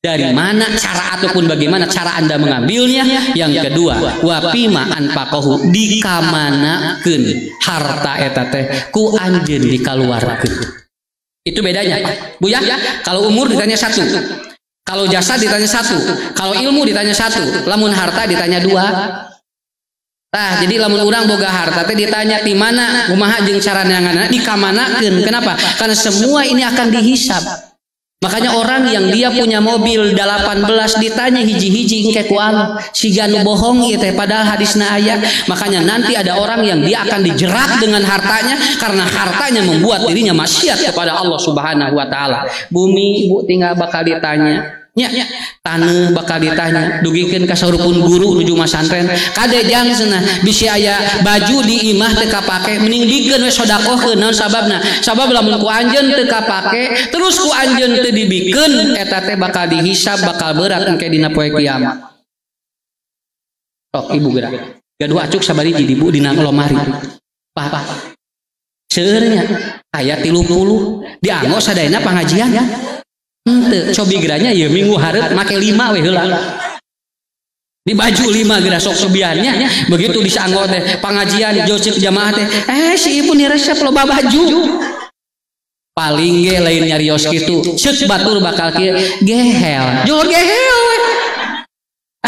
dari mana cara ataupun bagaimana cara Anda mengambilnya. Yang kedua wa bima anfaqahu, dikamanakeun harta eta teh ku anjeun dikaluarkeun. Itu bedanya Pak Bu ya. Kalau umur ditanya satu, kalau jasa ditanya satu, kalau ilmu ditanya satu, lamun harta ditanya dua. Tah jadi lamun urang boga harta teh ditanya di mana kumaha jeung cara neanganna dikamanakeun. Kenapa? Karena semua ini akan dihisab. Makanya orang yang dia punya mobil 18 ditanya hiji-hiji engke ku Allah siga nu bohong ieu teh padahal hadisna aya. Makanya nanti ada orang yang dia akan dijerat dengan hartanya karena hartanya membuat dirinya maksiat kepada Allah Subhanahu wa taala. Bumi Bu tinggal bakal ditanya. Nya taneuh bakal ditanya dugikeun ka saurupun guru nuju masantren kadejang cenah bisi aya baju di imah teu kapake mending dikeun we sedekahkeun naon sababna sabab lamun ku anjeun teu kapake terus ku anjeun teu dibikeun eta teh bakal dihisab bakal berat engke dina poe kiamat. Tok ibu gerak gaduh acuk sabari jadi ibu dina lomari pah seueur nya aya 30 dianggo sadayana pangajian ya. Cobi geranya ya minggu hareup make 5 we heula. Di baju 5 geura sok sobiannya begitu disanggo teh pangajian josip jamaah teh si ibu ni resep loba baju. Paling ge lain nyarios kitu ceuk batur bakal kieu gehel. Jol gehel we.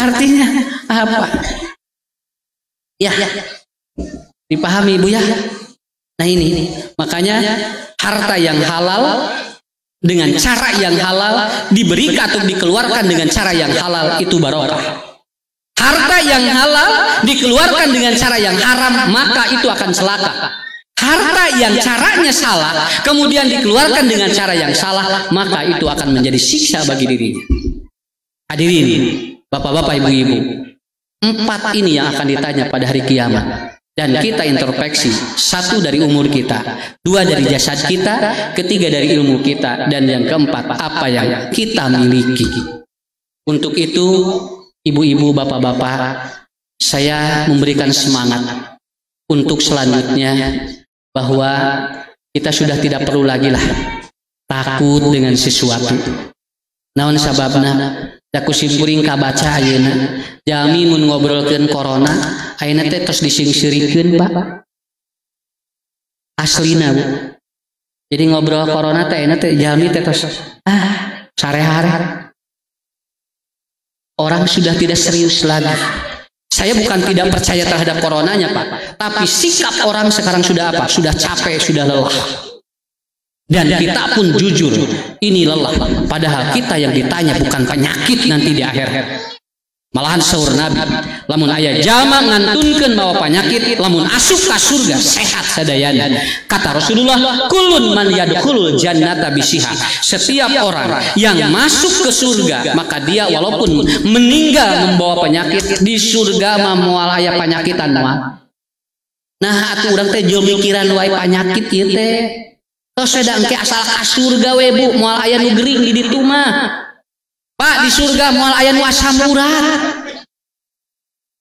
Artinya apa? Ya. Dipahami Ibu ya? Nah ini makanya harta yang halal dengan cara yang halal diberikan atau dikeluarkan dengan cara yang halal itu barokah. Harta yang halal dikeluarkan dengan cara yang haram maka itu akan celaka. Harta yang caranya salah kemudian dikeluarkan dengan cara yang salah maka itu akan menjadi siksa bagi dirinya. Hadirin, bapak-bapak, ibu-ibu, 4 ini yang akan ditanya pada hari kiamat. Dan kita introspeksi, 1 dari umur kita, 2 dari jasad kita, 3 dari ilmu kita, dan yang keempat apa yang kita miliki. Untuk itu ibu-ibu, bapak-bapak, saya memberikan semangat untuk selanjutnya bahwa kita sudah tidak perlu lagi lah takut dengan sesuatu. Naon sababna? Daku simpuring kabaca ayeuna jami mun ngobrolkeun corona ayeuna teh tos disingsirikeun Pak aslina Bu. Jadi ngobrol corona teh ayeuna teh jami teh tos sare-hare orang sudah tidak serius lagi. Saya bukan tidak percaya terhadap coronanya Pak, tapi sikap orang sekarang sudah apa? Sudah capek, sudah lelah. Dan kita pun jujur, ini lelah. Padahal kita yang ditanya bukan penyakit nanti di akhir. Malahan saur Nabi, lamun aya jama ngantunkeun bawa penyakit, lamun asup ka surga sehat sadayana. Kata Rasulullah, kullun man yadkhulul jannata bisiha. Setiap orang yang masuk ke surga, maka dia walaupun meninggal membawa penyakit di surga mah moal aya penyakitan moal. Nah, atuh urang teh jeung mikiran wae penyakit ieu teh. Tos sedang ke asal ka surga we Bu, moal aya nu gering di ditu mah. Pak, di surga moal aya nu asam urat.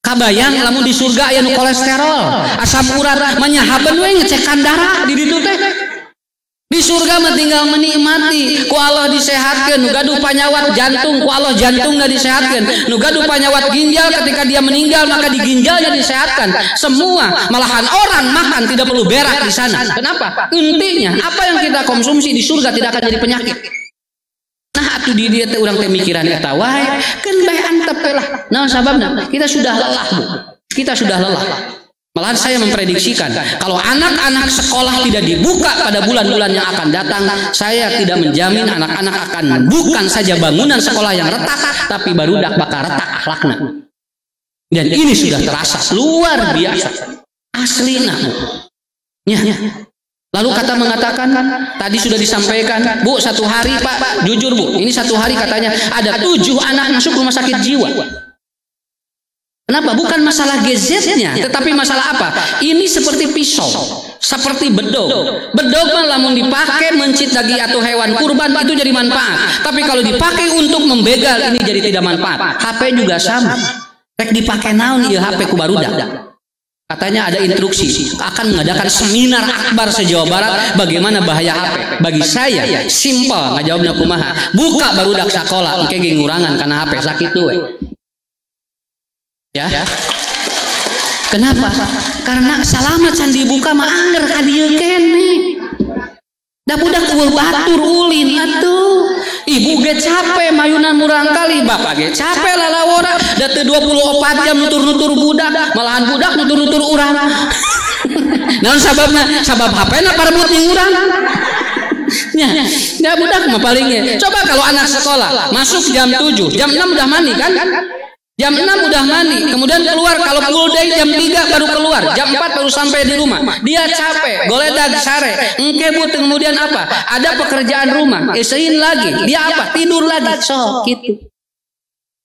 Kabayang lamun di surga aya nu kolesterol, asam urat manyahabeun we ngecekan darah di ditu teh. Di surga mah tinggal menikmati, ku Allah disehatkeun, nu gaduh panyawat jantung, ku Allah jantungna disehatkeun, nu gaduh panyawat ginjal ketika dia meninggal maka di ginjalnya disehatkan. Semua, malahan orang makan tidak perlu berak di sana. Kenapa? Intinya apa yang kita konsumsi di surga tidak akan jadi penyakit. Nah, atuh di dia teh urang teh mikiran eta wae, keun bae antep lah. Naon sababna? Kita sudah lelah, Bu. Kita sudah lelah. Malahan saya memprediksi,kan kalau anak-anak sekolah tidak dibuka pada bulan-bulan yang akan datang, saya tidak menjamin anak-anak akan bukan saja bangunan sekolah yang retak, tapi barudak bakal retak akhlakna. Dan ini sudah terasa luar biasa. Aslina, Bu. Ya. Lalu kata mengatakan, tadi sudah disampaikan, Bu, 1 hari Pak, jujur Bu, ini 1 hari katanya ada 7 anak masuk rumah sakit jiwa. Kenapa? Bukan masalah gadgetnya, tetapi masalah apa? Ini seperti pisau, seperti bedog. Bedog mah lamun dipakai mencit daging atau hewan kurban itu jadi manfaat. Tapi kalau dipakai untuk membegal ini jadi tidak manfaat. HP juga sama. Rek dipakai naon ieu HP ku barudak. Katanya ada instruksi akan mengadakan seminar akbar se-Jawa Barat bagaimana bahaya HP. Bagi saya simpel ngajawabna kumaha. Buka barudak sakola engke ge ngurangan kana HP sakitu we. Ya. Kenapa? Karena salamat can dibuka mah anger ka dieu keneh. Da budak eueuh batur ulin atuh. Ibu ge capek mayunan murang kali, bapak ge capek lalawora da teu 24 jam nutur-nutur budak, malahan budak nutur-nutur urang. Naon sababna? Sabab HP-na parebut jeung urang. Ya budak mah palingnya. Coba kalau anak sekolah masuk jam 7, jam 6 udah mandi kan? Jam 6 udah mandi, kemudian keluar kalau full day jam 3 baru keluar, jam 4 baru sampai di rumah. Dia capek, goledag sare, engkebut kemudian apa? Ada pekerjaan rumah, esein lagi, dia apa? Tidur lagi, sok gitu.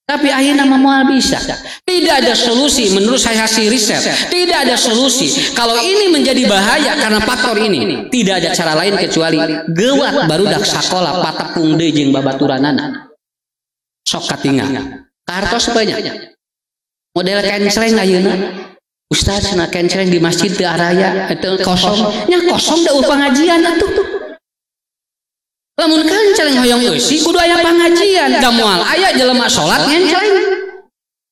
Tapi akhirnya moal bisa. Tidak ada solusi menurut saya hasil riset. Tidak ada solusi. Kalau ini menjadi bahaya karena faktor ini, tidak ada cara lain kecuali gewat barudak sakola patepung deui jeung babaturanana. Sok katingal. Kartos banyak. Model kenceleng ayeuna. Ustaz na kenceleng di masjid teu araya eta kosong. Nya kosong da pengajian atuh. Lamun kenceleng hoyong eusi kudu aya pangajian. Da moal aya jelema salat ngenceleng.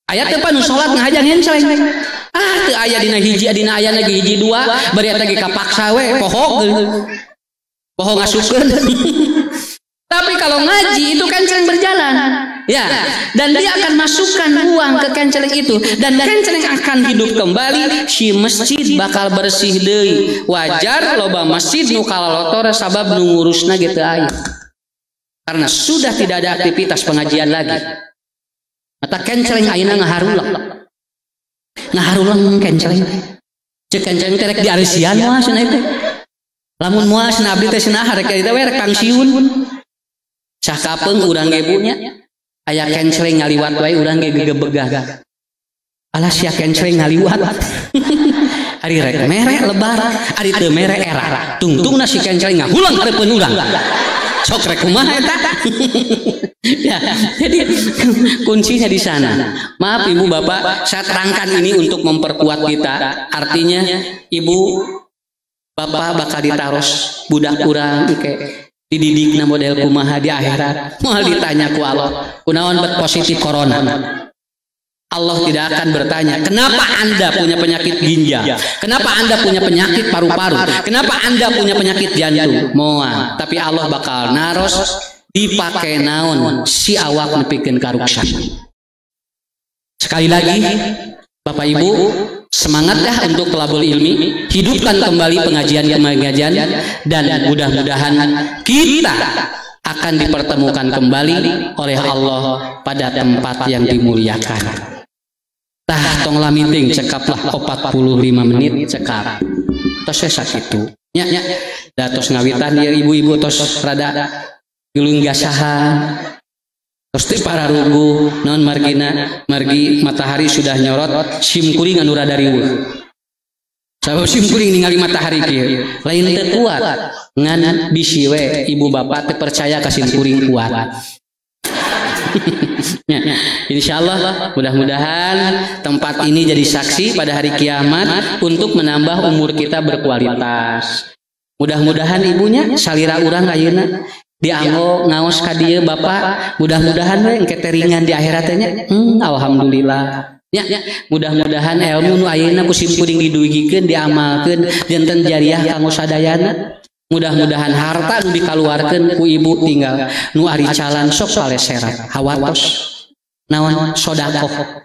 Aya teu panu salat ngahajang ngenceleng. Ah teu aya dina hiji dina aya lagi hiji dua bari eta ge kapaksa we poho. Poho ngasupkeun. Tapi kalau ngaji itu kenceleng berjalan, ya, dan dia akan masukkan uang ke kenceleng itu, dan kenceleng akan hidup kembali. Si masjid bakal bersih deui. Wajar loba masjid nu kalolotor sabab nu ngurusna gitu aya. Karena sudah tidak ada aktivitas pengajian lagi. Mata kenceleng ayeuna ngaharulang kenceleng. Cek kenceleng terek di arisian moal cenah itu. Lamun moal cenah abdi teh cenah harek kita we rek pangsiun. Sakapeung urang ge bunya aya kenceleng ngaliwat wae urang ge gegebegah. Alah sia kenceleng ngaliwat. Ari rek mere lebar, ari teu mere era. Tungtungna si kenceleng ngahulang hareupeun urang. Sok rek kumaha eta? Ya, jadi kuncinya di sana. Maaf ibu bapak, saya terangkan ini untuk memperkuat kita. Artinya ibu bapak bakal ditaros budak urang ke dididikna model kumaha di akhirat. Moal ditanya ku Allah, kunaon bet positif corona. Allah tidak akan bertanya, kenapa Anda punya penyakit ginjal? Kenapa Anda punya penyakit paru-paru? Kenapa Anda punya penyakit jantung? Moal, tapi Allah bakal naros dipake naon si awak nepikeun karuksan. Sekali lagi, Bapak Ibu, semangatlah untuk pelabur ilmi, hidupkan kembali pengajian-pengajian, dan mudah-mudahan kita akan dipertemukan kembali oleh Allah pada tempat yang dimuliakan. Tah tong lamiting cekaplah 45 menit cekap. Tos sakitu. Nya da tos ngawitan dia ibu-ibu tos rada gulung gasahan. Terus teh para rugu naon margina margi matahari sudah nyorot simkuring anu rada riweuh. Sabab simkuring ningali matahari kieu lain teu kuat ngan bisi we ibu bapak teu percaya ka simkuring kuat. Insyaallah mudah-mudahan tempat ini jadi saksi pada hari kiamat untuk menambah umur kita berkualitas. Mudah-mudahan ibunya salira urang ayeuna dianggo ngaos ka dieu bapak, mudah-mudahan we engke teringan di akhiratnya. Alhamdulillah. Ya, mudah-mudahan ilmu nu ayeuna ku simkuring diduigikeun diamalkeun janten jariah kanggo sadayana. Mudah-mudahan harta nu dikaluarkeun ku ibu tinggal nu ari calan sok paleserat hawatos naon sedekah.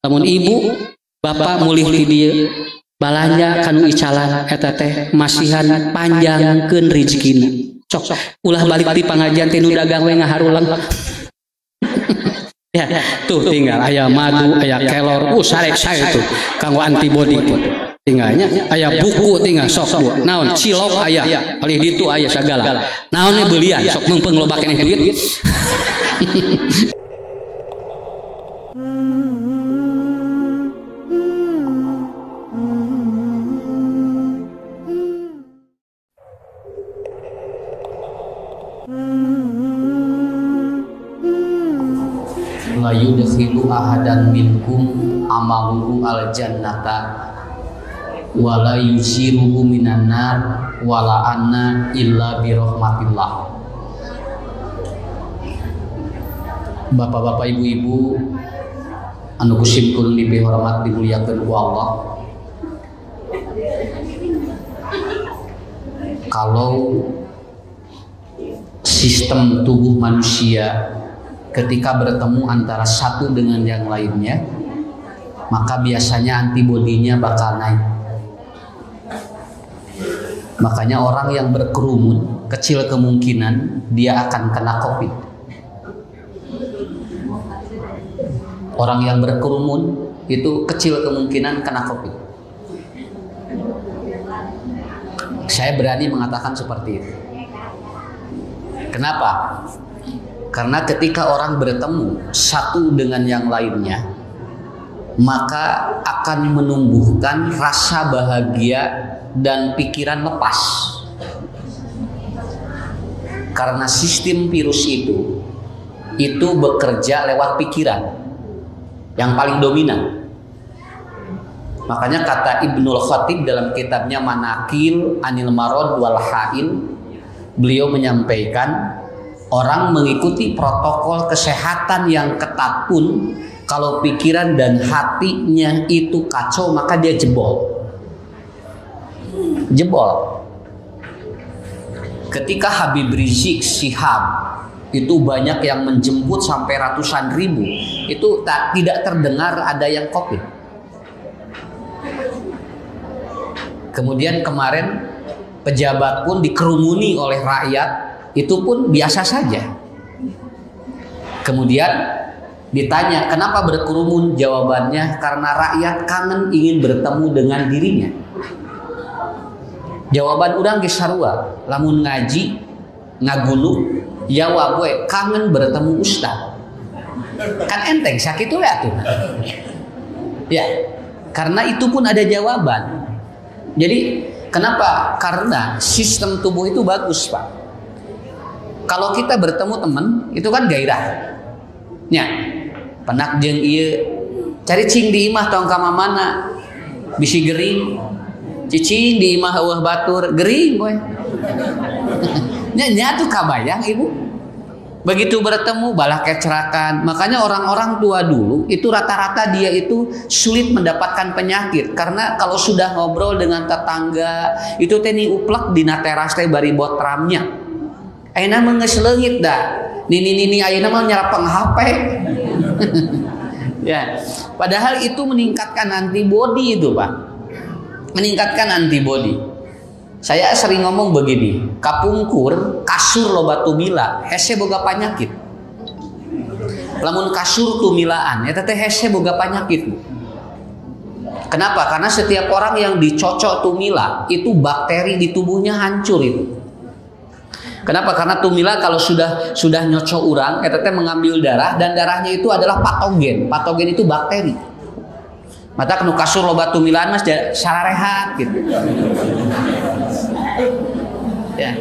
Lamun ibu bapak mulih ti dieu balanja kanu icalan eta teh masihan panjangkeun rezekina. Cok ulah balik di pengajian tinu dagang we ngaharulang. Ya, tuh tinggal aya madu, aya kelor, sarek saya itu kanggo antibody itu. Tinggalnya aya buku tinggal sok bu. Naon cilok aya, alih ditu aya sagala. Naon beelian sok meungpeung loba keneh duit. La yudkhilu ahadan minkum amaluhu al jannata wa la yusiruhu minan nar wa la anna illa bi rahmatillah. Bapak-bapak, ibu-ibu anu kusimkul dihormat dimuliakeun ku Allah. Kalau sistem tubuh manusia ketika bertemu antara satu dengan yang lainnya, maka biasanya antibodinya bakal naik. Makanya orang yang berkerumun kecil kemungkinan dia akan kena COVID. Orang yang berkerumun itu kecil kemungkinan kena COVID. Saya berani mengatakan seperti itu. Kenapa? Karena ketika orang bertemu satu dengan yang lainnya, maka akan menumbuhkan rasa bahagia dan pikiran lepas. Karena sistem virus itu bekerja lewat pikiran yang paling dominan. Makanya kata Ibnul Khatib dalam kitabnya Manakil Anil Marad wal Hail, beliau menyampaikan orang mengikuti protokol kesehatan yang ketat pun kalau pikiran dan hatinya itu kacau, maka dia jebol. Ketika Habib Rizik Syihab itu banyak yang menjemput sampai ratusan ribu, itu tidak terdengar ada yang COVID. Kemudian kemarin pejabat pun dikerumuni oleh rakyat, itu pun biasa saja. Kemudian ditanya kenapa berkerumun, jawabannya karena rakyat kangen ingin bertemu dengan dirinya. Jawaban urang ge sarua, lamun ngaji ngagulu jawab gue kangen bertemu ustaz. Kan enteng sakit itu ya tuh. Ya, karena itu pun ada jawaban. Jadi kenapa? Karena sistem tubuh itu bagus, Pak. Kalau kita bertemu teman itu kan gairah. Nya, penak jeung ieu cari cing di imah tong ka mana bisi gering. Cicing di imah eueuh batur gering boy. Nya tuh kabayang Ibu. Begitu bertemu balah kecerakan. Makanya orang-orang tua dulu itu rata-rata dia itu sulit mendapatkan penyakit karena kalau sudah ngobrol dengan tetangga itu teh ni uplek dina teras teh bari botramnya. Ayeuna mah geus leungit dah. Nini ayeuna mah nyarapeng HP. Ya, padahal itu meningkatkan antibodi itu, Pak. Meningkatkan antibodi. Saya sering ngomong begini, kapungkur kasur loba tumila hese boga penyakit. Lamun kasur tumilaan eta teh hese boga penyakit. Kenapa? Karena setiap orang yang dicocok tumila itu bakteri di tubuhnya hancur itu. Kenapa? Karena tumila kalau sudah nyocok orang eta teh mengambil darah dan darahnya itu adalah patogen. Patogen itu bakteri. Mata kenu kasur loba tumilaan mas sararehat gitu. Ya.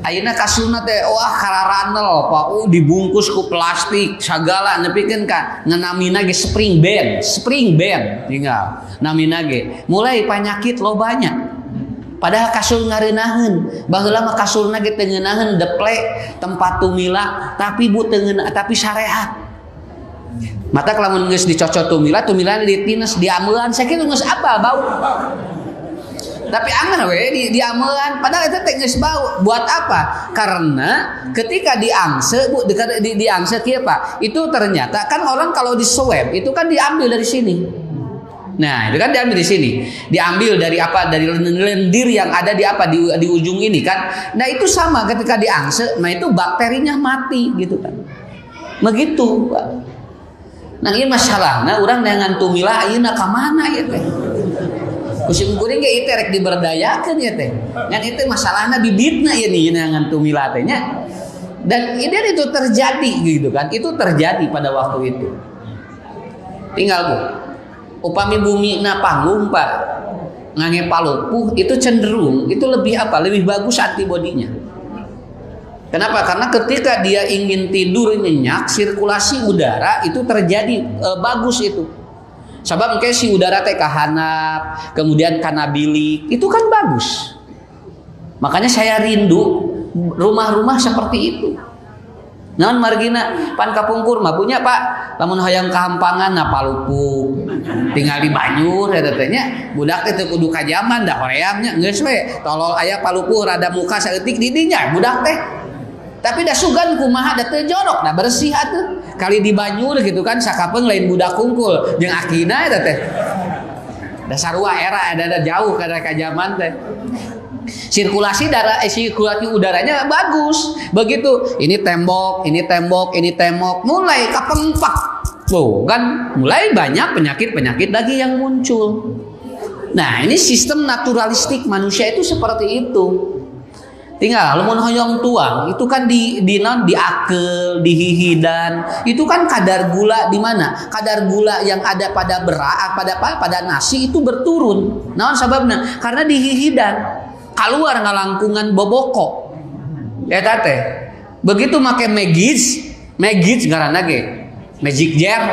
Ayeuna kasurna teh wah kararanel, Pak. Dibungkus ku plastik sagala nepikeun ka nganamina ge spring band tinggal. Namina ge mulai penyakit lobanya. Padahal kasur ngareunaheun, baheula mah kasurna ge teu ngeunaheun deplek tempat tumila, tapi tapi sarehat. Mata kelamun geus dicocok tumila ditines diameulan sakitu geus apa bau. Tapi anggar we diameulan padahal itu teh geus bau. Buat apa? Karena ketika diangse Bu diangse kieu Pak, itu ternyata kan orang kalau di swab itu kan diambil dari sini. Nah, itu kan diambil di sini. Diambil dari apa? Dari lendir yang ada di ujung ini kan. Nah, itu sama ketika diangse, nah itu bakterinya mati gitu kan. Begitu, Pak. Nah ini masalahnya orang dengan tumila ayeuna ka mana ya teh. Kusim kuring ge ieu rek diberdayakeun ya teh. Ngan itu masalahnya bibitna ieu nih dengan tumila teh nya. Dan itu terjadi gitu kan. Itu terjadi pada waktu itu. Tinggal Bu. Upami bumi na panggung Pak. Ngange palupuh itu cenderung itu lebih apa? Lebih bagus antibodinya. Kenapa? Karena ketika dia ingin tidur nyenyak, sirkulasi udara itu terjadi bagus itu. Sebab kayak si udara teh kahanap, kemudian kanabilik, itu kan bagus. Makanya saya rindu rumah-rumah seperti itu. Naon margina pan kapungkur mah punya Pak. Lamun hoyong kahampangan na palupuk. Tinggal di banjur eta teh nya. Budak teh teu kudu kajaman da horeamnya geus we. Tolol aya palupuk rada muka saeutik di dinya budak teh. Tapi da sugan kumaha da teu jorok da bersih atuh. Kali di banjur gitu kan sakapeung lain budak kungkul jeung akina eta teh. Da sarua era ada jauh kada kajaman teh. Sirkulasi udaranya bagus. Begitu, ini tembok, mulai kapengpak. Tuh, kan mulai banyak penyakit-penyakit lagi yang muncul. Nah, ini sistem naturalistik manusia itu seperti itu. Tinggal lamun hoyong tuang, itu kan diakel, dihihidan. Itu kan kadar gula di mana? Kadar gula yang ada pada beras, pada nasi itu berturun. Naon sababna? Karena dihihidan. Keluar ngalangkungan boboko eta teh begitu make magic ngaranna ge magic jar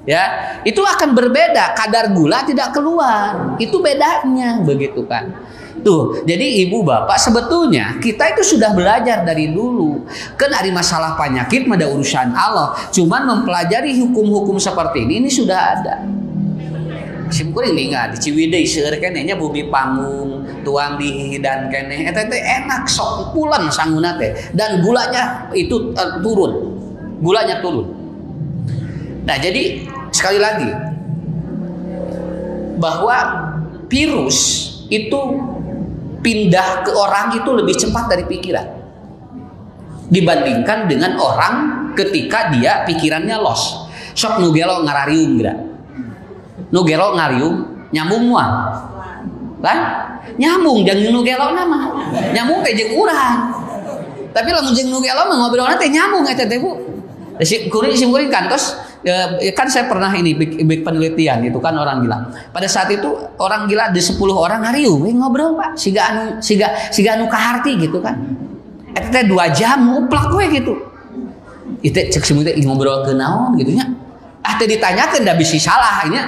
ya itu akan berbeda kadar gula tidak keluar itu bedanya begitu kan tuh jadi ibu bapak sebetulnya kita itu sudah belajar dari dulu kan ada masalah penyakit ada urusan Allah cuman mempelajari hukum-hukum seperti ini sudah ada simkuring ningat di Ciwidey seueur keneh nya bumi panggung tuang dihidan keneh eta teh enak sok pulen sangguna teh dan gulanya itu turun. Nah, jadi sekali lagi bahwa virus itu pindah ke orang itu lebih cepat dari pikiran dibandingkan dengan orang ketika dia pikirannya los. Sok nu gelo ngararium geura. Nu gelo ngarium nyambung moal. Kan? Nyambung jeung nu gelo nama. Nyambung teh jeung urang. Tapi lamun jeung nu gelo mah ngobrolna teh nyambung eta teh Bu. Kuring kantos kan saya pernah ini bikin penelitian itu kan orang gila. Pada saat itu orang gila di 10 orang ngarium ngobrol Pak. Siga anu kaharti gitu kan. Eta teh 2 jam nguplak we gitu. Itu cek semua teh ngobrol ke naon gitu nya. Teh ditanyakan dah bisi salah nya.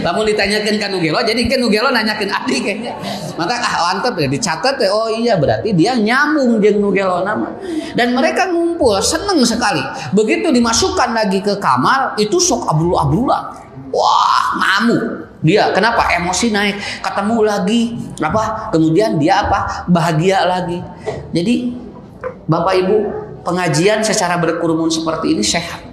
Lamun ditanyakan ka nu gelo jadi kan nu gelo nanyakeun abdi kayaknya. Maka antep dicatat oh iya berarti dia nyambung jeung nu gelo nama. Dan mereka ngumpul seneng sekali. Begitu dimasukkan lagi ke kamar itu sok abrul-abrulan. Wah, ngamuk. Dia kenapa emosi naik, ketemu lagi apa? Kemudian dia apa? Bahagia lagi. Jadi Bapak Ibu, pengajian secara berkerumun seperti ini sehat.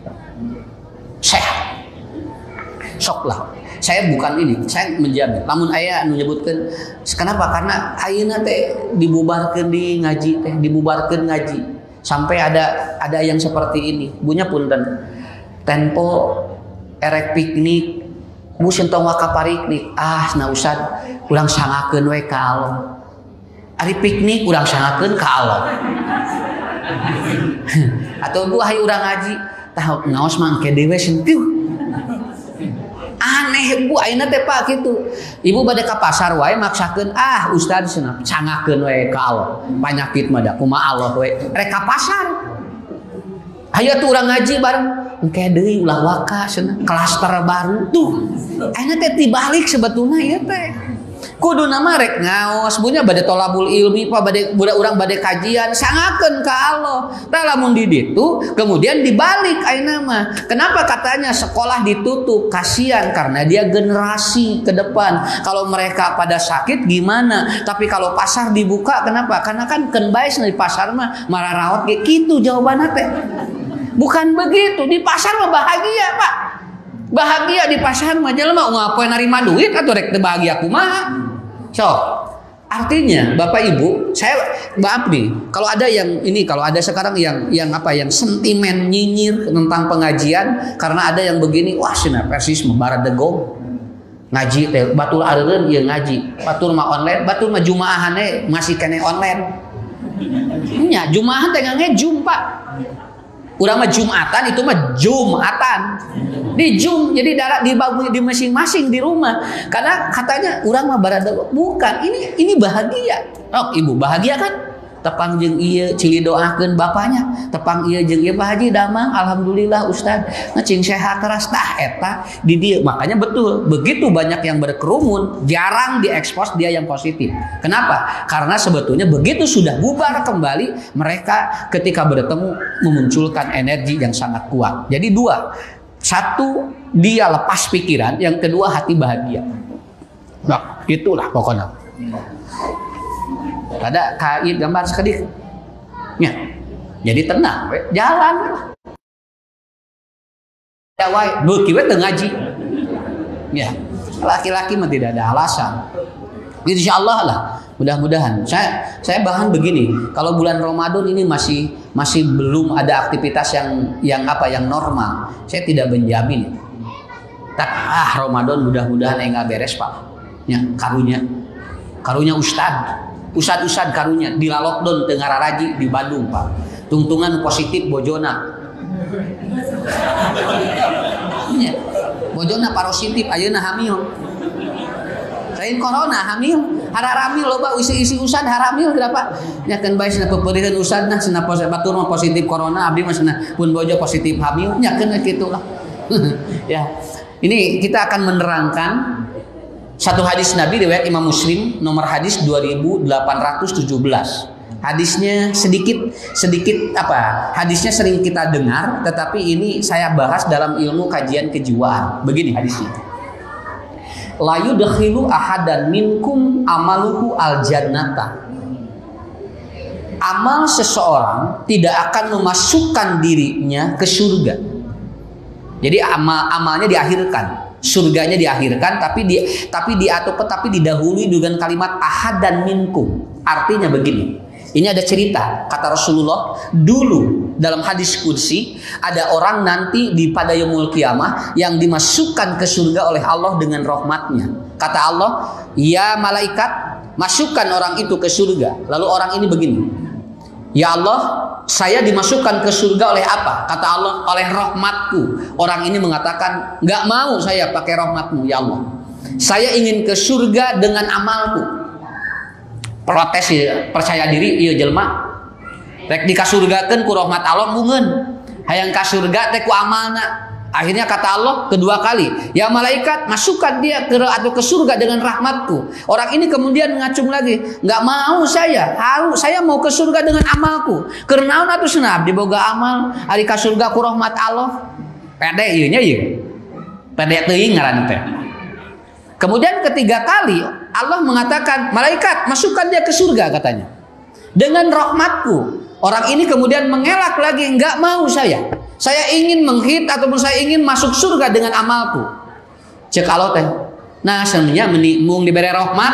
Sok lah. Saya bukan ini, saya menjamin. Lamun aya anu nyebutkeun, kenapa? Karena ayeuna teh dibubarkeun di ngaji teh, dibubarkeun ngaji. Sampai ada yang seperti ini. Bunya punten. Tempo erek piknik, bu sentong waka pariknik. Na usad, ulang sangakeun we ka Allah. Ari piknik urang sangakeun ka Allah. Atau bu hayu urang ngaji, tah ngaos mah engke dewe sentiu. Aneh Bu ayeuna teh Pak kitu. Ibu bade ka pasar wae maksakeun ustad cenah cangakeun we ka Allah. Panyakit mah da kumaha Allah we. Rek ka pasar. Hayu atuh urang ngaji bareng engke deui ulah waka cenah klaster baru tuh. Ayeuna teh tibalik sebetulna ieu teh. Kuduna mah rek ngaos bunya bade tolabul ilmi Pak bade budak urang bade kajian sangakeun ka Allah. Tah lamun di ditu kemudian dibalik ayeuna mah. Kenapa katanya sekolah ditutup? Kasihan karena dia generasi ke depan. Kalau mereka pada sakit gimana? Tapi kalau pasar dibuka kenapa? Karena kan keun bae di pasar mah mararaot ge kitu jawabanna teh. Bukan begitu, di pasar mah bahagia Pak. Bahagia di pasar mah jelema ngapoe narima duit atuh rek teu bahagia kumaha. So, artinya Bapak Ibu, saya maaf nih, kalau ada yang ini, kalau ada sekarang yang sentimen nyinyir tentang pengajian karena ada yang begini, wah cenah persis baradegong. Ngaji teh batur areureun ieu ngaji. Batur mah online, batur mah jumaahane masih kene online. Nya jumaahan teh ngejum Pak. Urang mah Jumatan itu mah Jumatan. Di Jum jadi di masing-masing di rumah. Karena katanya urang mah barada bukan. Ini bahagia. Oh, Ibu bahagia kan? tepang jeung ieu cili doakeun bapaknya, tepang ieu jeung ieu Pak Haji damang alhamdulillah Ustaz ngecing sehat teras tah eta di dieu. Makanya betul begitu banyak yang berkerumun jarang diekspos dia yang positif. Kenapa? Karena sebetulnya begitu sudah bubar kembali mereka ketika bertemu memunculkan energi yang sangat kuat. Jadi dua, satu dia lepas pikiran, yang kedua hati bahagia. Nah itulah pokoknya. Ada kain gambar sekedik ya. Jadi tenang jalan ya wae beuki we teu ngaji ya. Laki-laki mah tidak ada alasan. Insyaallah lah, mudah-mudahan saya bahan begini, kalau bulan Ramadan ini masih belum ada aktivitas yang normal, saya tidak menjamin. Ramadan mudah-mudahan enggak beres Pak ya, karunya Ustad karunya di lockdown teu ngararaji di Bandung Pak. Tungtungan positif bojona. Ya. Bojona positif ayeuna hamil. Lain corona hamil, haramil loba isi Ustad haramil berapa? Nya kan bae cenah pepeureuheun Ustad nah cenah batur mah positif corona, abdi mah cenah pun bojo positif hamil, nya kan kitu lah. Ya. Ini kita akan menerangkan satu hadis Nabi riwayat Imam Muslim nomor hadis 2817. Hadisnya sedikit hadisnya sering kita dengar, tetapi ini saya bahas dalam ilmu kajian kejiwaan. Begini hadisnya. La yudkhilu ahadan minkum amaluhu aljannata. Amal seseorang tidak akan memasukkan dirinya ke surga. Jadi amalnya diakhirkan. Surganya diakhirkan tapi didahului dengan kalimat ahadan minkum. Artinya begini. Ini ada cerita kata Rasulullah dulu dalam hadis qudsi, ada orang nanti pada yaumul qiyamah yang dimasukkan ke surga oleh Allah dengan rahmatnya. Kata Allah, ya malaikat masukkan orang itu ke surga. Lalu orang ini begini, ya Allah, saya dimasukkan ke surga oleh apa? Kata Allah, oleh rahmatku. Orang ini mengatakan, nggak mau saya pakai rahmatmu ya Allah, saya ingin ke surga dengan amalku. Protes ya, percaya diri iya jelma rek dikasurgakeun ku rahmat Allah mungeun hayang ka surga teh ku amalna. Akhirnya kata Allah kedua kali, ya malaikat masukkan dia ke surga dengan rahmatku. Orang ini kemudian ngacung lagi, nggak mau saya mau ke surga dengan amalku. Kenaon atuh cenah diboga amal ari ka surga ku rahmat Allah. Pede ieu nya ieu. Pede teuing ngaran teh. Kemudian ketiga kali Allah mengatakan, malaikat masukkan dia ke surga katanya dengan rahmatku. Orang ini kemudian mengelak lagi, enggak mau saya ingin menghit ataupun saya ingin masuk surga dengan amalku. Cek Allah teh, nah sebenarnya menimung diberi rahmat.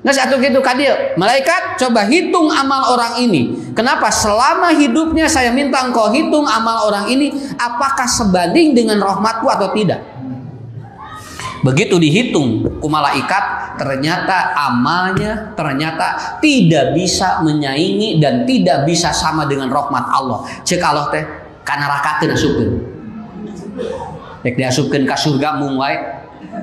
Nggak satu gitu kadir. Malaikat coba hitung amal orang ini. Kenapa selama hidupnya saya minta engkau hitung amal orang ini, apakah sebanding dengan rahmatku atau tidak? Begitu dihitung ku malaikat, ternyata amalnya tidak bisa menyaingi dan tidak bisa sama dengan rahmat Allah. Cek Allah teh kana rakakeun asupkeun. Rek diasupkeun ka surga mung wae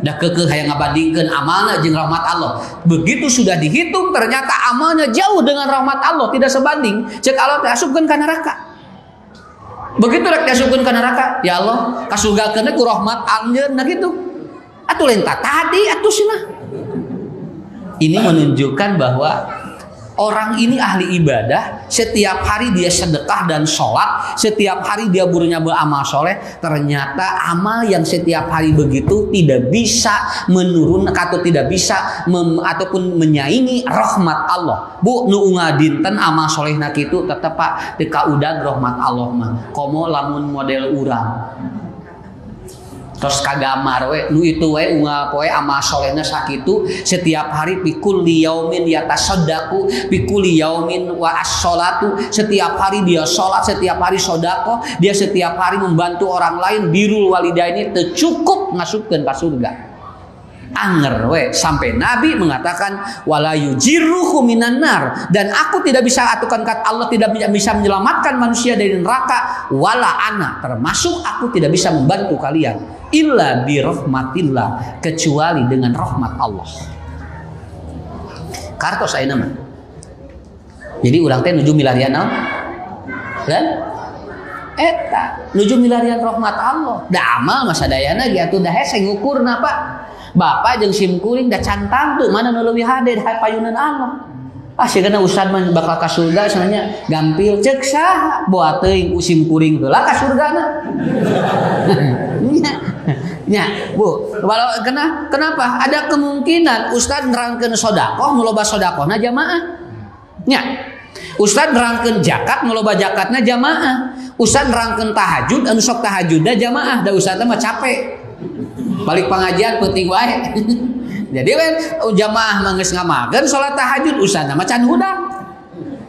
da keukeuh hayang ngabandingkeun amalna jeung rahmat Allah. Begitu sudah dihitung ternyata amalnya jauh dengan rahmat Allah, tidak sebanding. Cek Allah teh asupkeun ka neraka. Begitu rek diasupkeun ka neraka, ya Allah, kasurgakeun ku rahmat anjeun nah gitu. Atuh lenta tadi atuh cenah. Ini menunjukkan bahwa orang ini ahli ibadah, setiap hari dia sedekah dan sholat, setiap hari dia beramal soleh. Ternyata amal yang setiap hari begitu tidak bisa menurun atau tidak bisa ataupun menyaingi rahmat Allah. Bu nu ngadinten amal soleh nak itu tetep Pak teka udah rahmat Allah mah. Komo lamun model urang. Terus kagamar we nu itu we unga poe amal solehna sakitu setiap hari pikul liyaumin yatasaddaqu pikul liyaumin wa as-sholatu, setiap hari dia sholat, setiap hari sodako, dia setiap hari membantu orang lain, birrul walidaini teu cukup ngasupkeun ka surga. Anger we sampai Nabi mengatakan wala yujirruhu minan nar, dan aku tidak bisa atukan kata Allah tidak bisa menyelamatkan manusia dari neraka, wala ana termasuk aku tidak bisa membantu kalian illa bi rahmatillah, kecuali dengan rahmat Allah. Kartos ayeuna mah Jadi urang teh nuju milarian naon? Kan? Eta nuju milarian rahmat Allah. Da amal masa dayana ge atuh da hese ngukurna Pak. Bapak jeung sim kuring da cantang tuh mana nu leuwih hade da payunan Allah. Ah sigana ustad mah bakal ka surga sananya gampil ceuk saha boa teuing sim kuring heula ka surgana. Nya, Bu, kenapa? Ada kemungkinan ustad nerangkeun sedekah nu loba sedekahna jamaah. Nya. Ustad nerangkeun zakat nu loba zakatna jamaah. Ustad nerangkeun tahajud anu sok tahajudna jamaah. Da ustad mah capek. Balik pengajian penting wae. Jadi kan jamaah mah geus ngamakeun salat tahajud, ustad mah can hudang.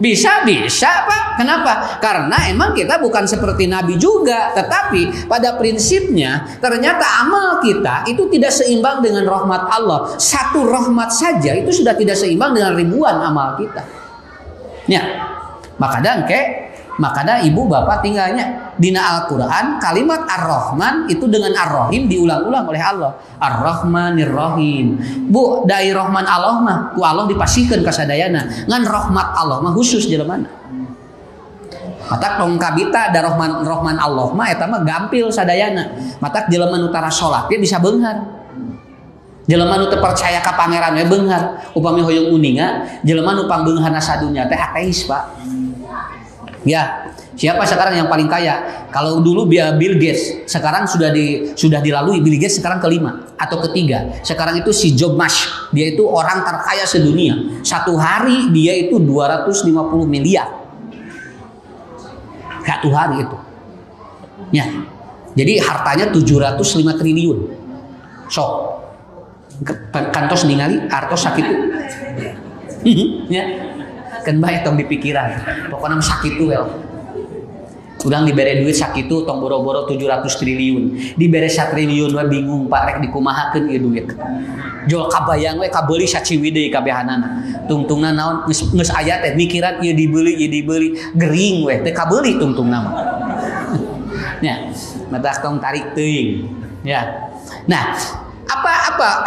Bisa Pak. Kenapa? Karena emang kita bukan seperti Nabi juga, tetapi pada prinsipnya ternyata amal kita itu tidak seimbang dengan rahmat Allah. Satu rahmat saja itu sudah tidak seimbang dengan ribuan amal kita. Ya, makanya ibu bapak tinggalnya dina Al-Quran kalimat Ar-Rahman itu dengan Ar-Rahim diulang-ulang oleh Allah. Ar-Rahmanir Rahim. Bu, dai Rahman Allah mah ku Allah dipasihkeun ka sadayana. Ngan rahmat Allah mah khusus jeleumana. Matak tong kabita da Rahman Allah mah eta mah gampil sadayana. Matak jelema nu tara salat ge bisa beunghar. Jelema nu teu percaya ka pangeran we beunghar. Upami hoyong uninga, jelema nu pangbeungharna sadunya teh ateis, Pak. Ya, siapa sekarang yang paling kaya? Kalau dulu Bill Gates, sekarang sudah dilalui Bill Gates sekarang kelima atau ketiga. Sekarang itu si Joe Musk, dia itu orang terkaya sedunia. Satu hari dia itu 250 miliar. Satu hari itu. Ya. Jadi hartanya 705 triliun. So, kantos ningali artos sakitu. Ya. Kan baik tong dipikiran pokoknya sakitu wel udang dibere duit sakitu tong boro-boro 700 triliun dibere 1 triliun we bingung Pak rek dikumahakeun ieu duit jol kabayang we kabeuli saciwi deui kabehanana tungtungna naon geus aya teh mikiran ieu dibeli gering we teh kabeuli tungtungna mah nya mata tong tarik teuing ya. Nah apa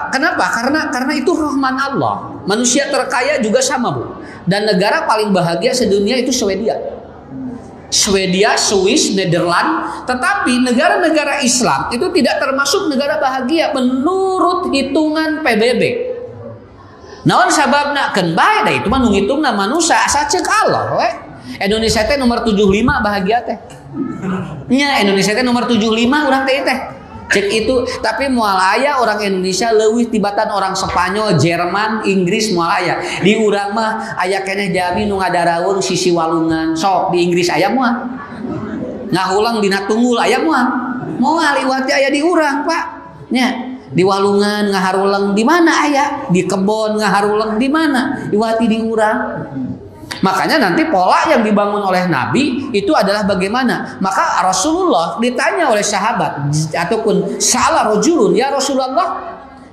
kenapa? Karena itu rahman Allah. Manusia terkaya juga sama, Bu. Dan negara paling bahagia sedunia itu Swedia, Swiss, Nederland. Tetapi negara-negara Islam itu tidak termasuk negara bahagia menurut hitungan PBB. Naon sababna? Keun bae da itu mah nu ngitungna manusia asa ceuk Allah we. Indonesia teh nomor 75 bahagia teh. Nya Indonesia teh nomor 75 urang teh teh. Cek itu, tapi moal aya orang Indonesia leuwih tibatan orang Spanyol, Jerman, Inggris moal aya. Di urang mah aya keneh jami nu ngadaraweung sisi walungan. Sok di Inggris aya moal. Ngahulang dina tunggul aya moal. Moal iwati aya di urang, Pak. Nya, di walungan ngaharuleung di mana aya? Di kebon ngaharuleung di mana? Iwati di urang. Makanya nanti pola yang dibangun oleh Nabi itu adalah bagaimana. Maka Rasulullah ditanya oleh sahabat ataupun salah rajulun, ya Rasulullah,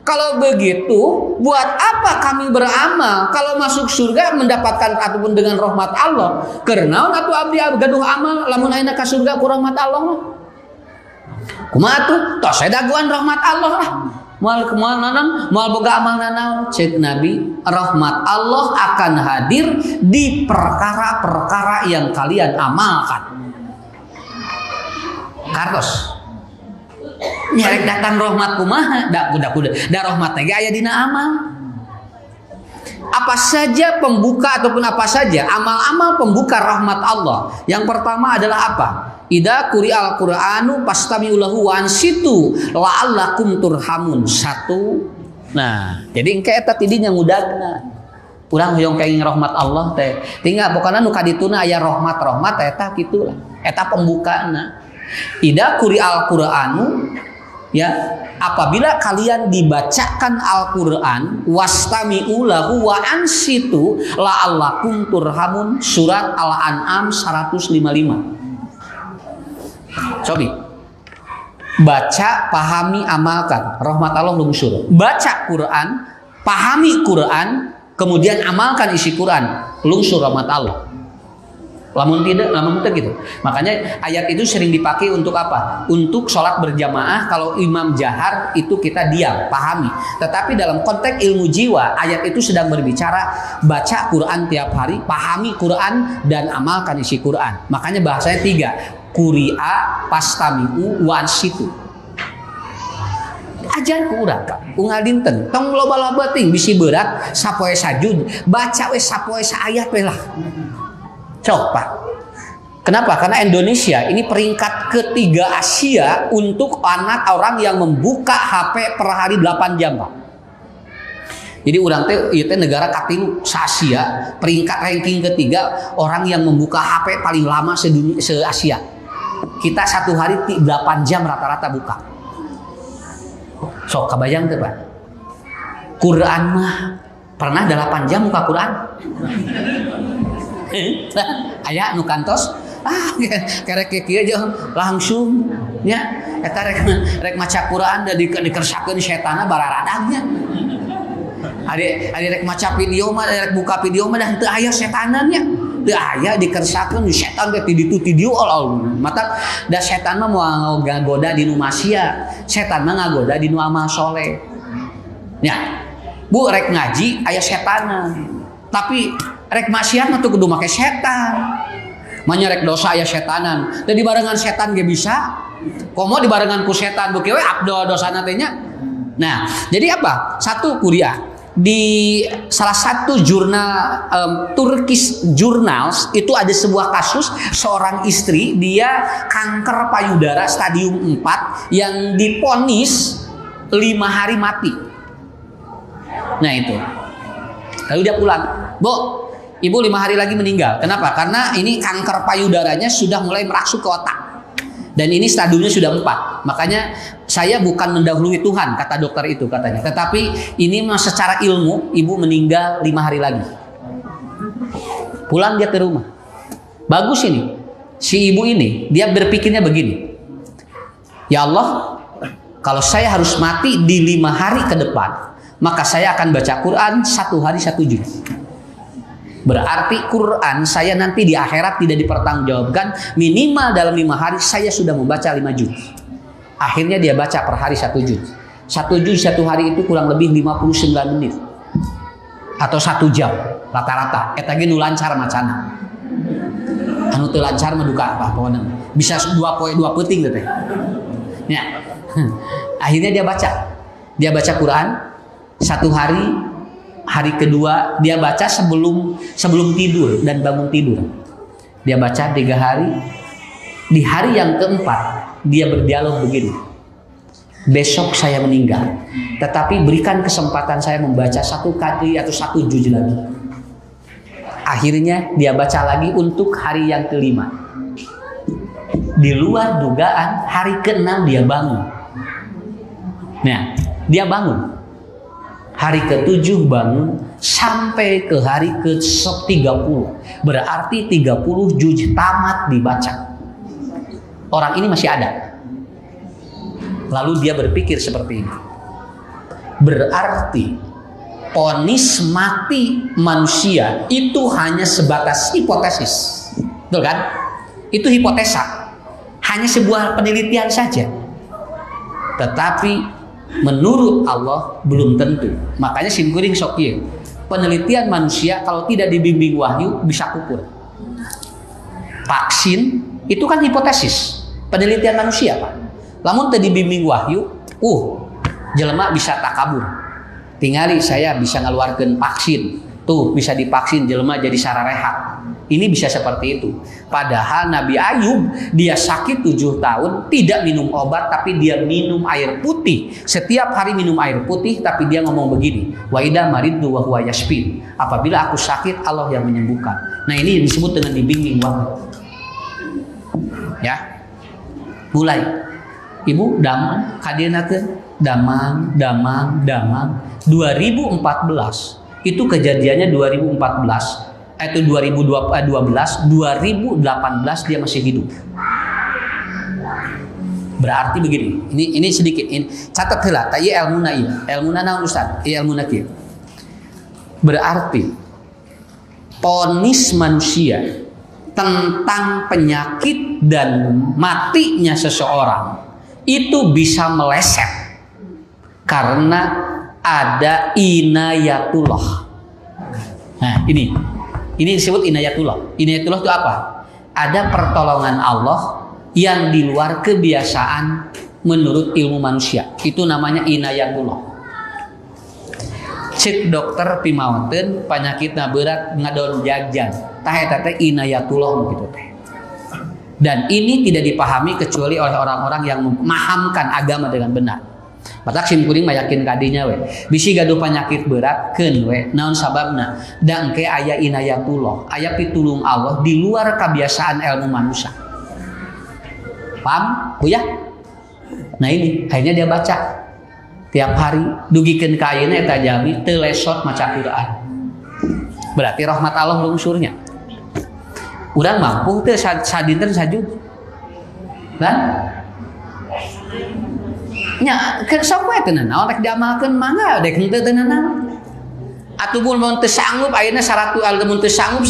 kalau begitu buat apa kami beramal kalau masuk surga mendapatkan ataupun dengan rahmat Allah? Karena atuh abdi gaduh amal lamun ayeuna ka surga ku rahmat Allah mah. Kumaha atuh? Tos daguan rahmat Allah lah. Moal boga amal nanaon cek Nabi, rahmat Allah akan hadir di perkara-perkara yang kalian amalkan. Kartos nyerek datang rahmat kumaha da rahmat teh aya dina amal. Apa saja pembuka ataupun apa saja amal-amal pembuka rahmat Allah. Yang pertama adalah apa? Idza quri'al Qur'anu fastami'u lahu wa ansitu la'allakum turhamun. Satu. Nah, jadi engke eta tidinya ngudagna. Urang hoyong kenging rahmat Allah teh. Tinggal pokona nu kadituna aya rahmat eta kitu lah. Eta pembukana. Idza quri'al Qur'anu ya, apabila kalian dibacakan Al-Qur'an wastami'u lahu wa ansitu la'allakum turhamun. Surat Al-An'am 155. Cobi baca, pahami, amalkan. Rahmat Allah lungsur. Baca Quran, pahami Quran, kemudian amalkan isi Quran, lungsur rahmat Allah. Lamun tidak, lamun gitu. Makanya ayat itu sering dipakai untuk apa? Untuk sholat berjamaah. Kalau imam jahar itu kita diam, pahami. Tetapi dalam konteks ilmu jiwa, ayat itu sedang berbicara baca Quran tiap hari, pahami Quran dan amalkan isi Quran. Makanya bahasanya 3. Quri'a pastami'u wa ansitu. Ajar ku urang ka unggal dinten tong loba-loba ting bisi berat sapoe sajud baca we sapoe saayat we lah. Cok Pak. Kenapa? Karena Indonesia ini peringkat ketiga Asia untuk anak orang yang membuka HP per hari 8 jam Pak. Jadi urang teh ieu teh negara katilu se-Asia, peringkat ranking ketiga orang yang membuka HP paling lama se-Asia. Kita satu hari 8 jam rata-rata buka. Sok kabayang teh Pak. Quran mah pernah 8 jam buka Quran? Aya nu kantos kerek kieu aja langsung nya eta rek maca Quran da dikersakeun setanna bararadagnya. Ari rek maca video mah rek buka video mah dah teu aya setanannya. Teu aya dikersakeun setan teh ti ditu ti dieu mata da setan mah moal ngagoda di nu maksiat, setan mah ngagoda di nu amal soleh. Nya. Bu rek ngaji aya setanna. Tapi rek maksiat mah teu kudu make setan. Manya rek dosa aya setanan. Dan dibarengan setan ge bisa. Komo dibarengan ku setan beuki we abdol dosana teh nya. Nah, jadi apa? Satu kuliah di salah satu jurnal Turkish Journals itu ada sebuah kasus seorang istri dia kanker payudara stadium 4 yang diponis 5 hari mati. Nah itu. Lalu dia pulang, "Bu, ibu 5 hari lagi meninggal." Kenapa? Karena ini kanker payudaranya sudah mulai merasuk ke otak. Dan ini stadiumnya sudah 4. Makanya saya bukan mendahului Tuhan, kata dokter itu katanya. Tetapi ini secara ilmu, ibu meninggal 5 hari lagi. Pulang dia ke rumah. Bagus ini. Si ibu ini, dia berpikirnya begini. Ya Allah, kalau saya harus mati di 5 hari ke depan, maka saya akan baca Quran 1 hari 1 juz. Berarti Quran saya nanti di akhirat tidak dipertanggungjawabkan. Minimal dalam 5 hari saya sudah membaca 5 juz. Akhirnya dia baca per hari 1 juz. 1 juz 1 hari itu kurang lebih 59 menit. Atau 1 jam rata-rata. Eta ge nu lancar macana. Anu teu lancar mah duka apa pokona. Bisa 2 poe 2 peuting teh. Ya. Akhirnya dia baca. Dia baca Quran 1 hari. Hari kedua dia baca sebelum tidur dan bangun tidur. Dia baca 3 hari. Di hari yang keempat dia berdialog begini. Besok saya meninggal, tetapi berikan kesempatan saya membaca 1 kali atau 1 juz lagi. Akhirnya dia baca lagi untuk hari yang kelima. Di luar dugaan hari ke-6 dia bangun. Nah, dia bangun. Hari ke-7 bangun sampai ke hari ke-30. Berarti 30 juz tamat dibaca. Orang ini masih ada. Lalu dia berpikir seperti ini. Berarti vonis mati manusia itu hanya sebatas hipotesis. Betul kan? Itu hipotesa. Hanya sebuah penelitian saja. Tetapi menurut Allah belum tentu. Makanya simkuring sok ieu. Penelitian manusia kalau tidak dibimbing wahyu bisa kupur. Vaksin itu kan hipotesis. Penelitian manusia, Pak. Lamun teu dibimbing wahyu, jelema bisa takabur. Tingali saya bisa ngeluarkeun vaksin. Tuh bisa divaksin jelema jadi sararehat. Ini bisa seperti itu. Padahal Nabi Ayub dia sakit 7 tahun tidak minum obat tapi dia minum air putih. Setiap hari minum air putih tapi dia ngomong begini. Wa idza maridtu wa huwa yashfin. Apabila aku sakit Allah yang menyembuhkan. Nah ini disebut dengan dibimbing wahyu. Ya. Mulai. Ibu damang kadienakeun damang 2014 itu kejadiannya 2014 itu 2018 dia masih hidup. Berarti begini, ini sedikit ini catat heula ta ieu ilmuna ieu. Ilmuna naon Ustaz? Ilmuna kieu. Berarti vonis manusia tentang penyakit dan matinya seseorang itu bisa meleset karena ada inayatullah. Nah, ini disebut inayatullah. Inayatullah itu apa? Ada pertolongan Allah yang di luar kebiasaan menurut ilmu manusia. Itu namanya inayatullah. Cek dokter pimawateun penyakitna berat ngadon jajan. Tah eta teh inayatullah gitu teh. Dan ini tidak dipahami kecuali oleh orang-orang yang memahamkan agama dengan benar. Batak sim kuring mah yakin kadinya we. Bisi gaduh penyakit berat keun we. Naon sababna? Da engke aya inayatullah, aya pitulung Allah di luar kebiasaan ilmu manusia. Paham? Buya? Nah ini, akhirnya dia baca tiap hari dugikeun ka ayeuna eta jami teu lesot maca Quran. Berarti rahmat Allah lungsurnya. Urang mampu teu sadinten sajud. Kan? Nya sok we teu naon rek diamalkeun mangga dek henteu teu naon. Atuh mun teu sanggup ayeuna 100 mun teu sanggup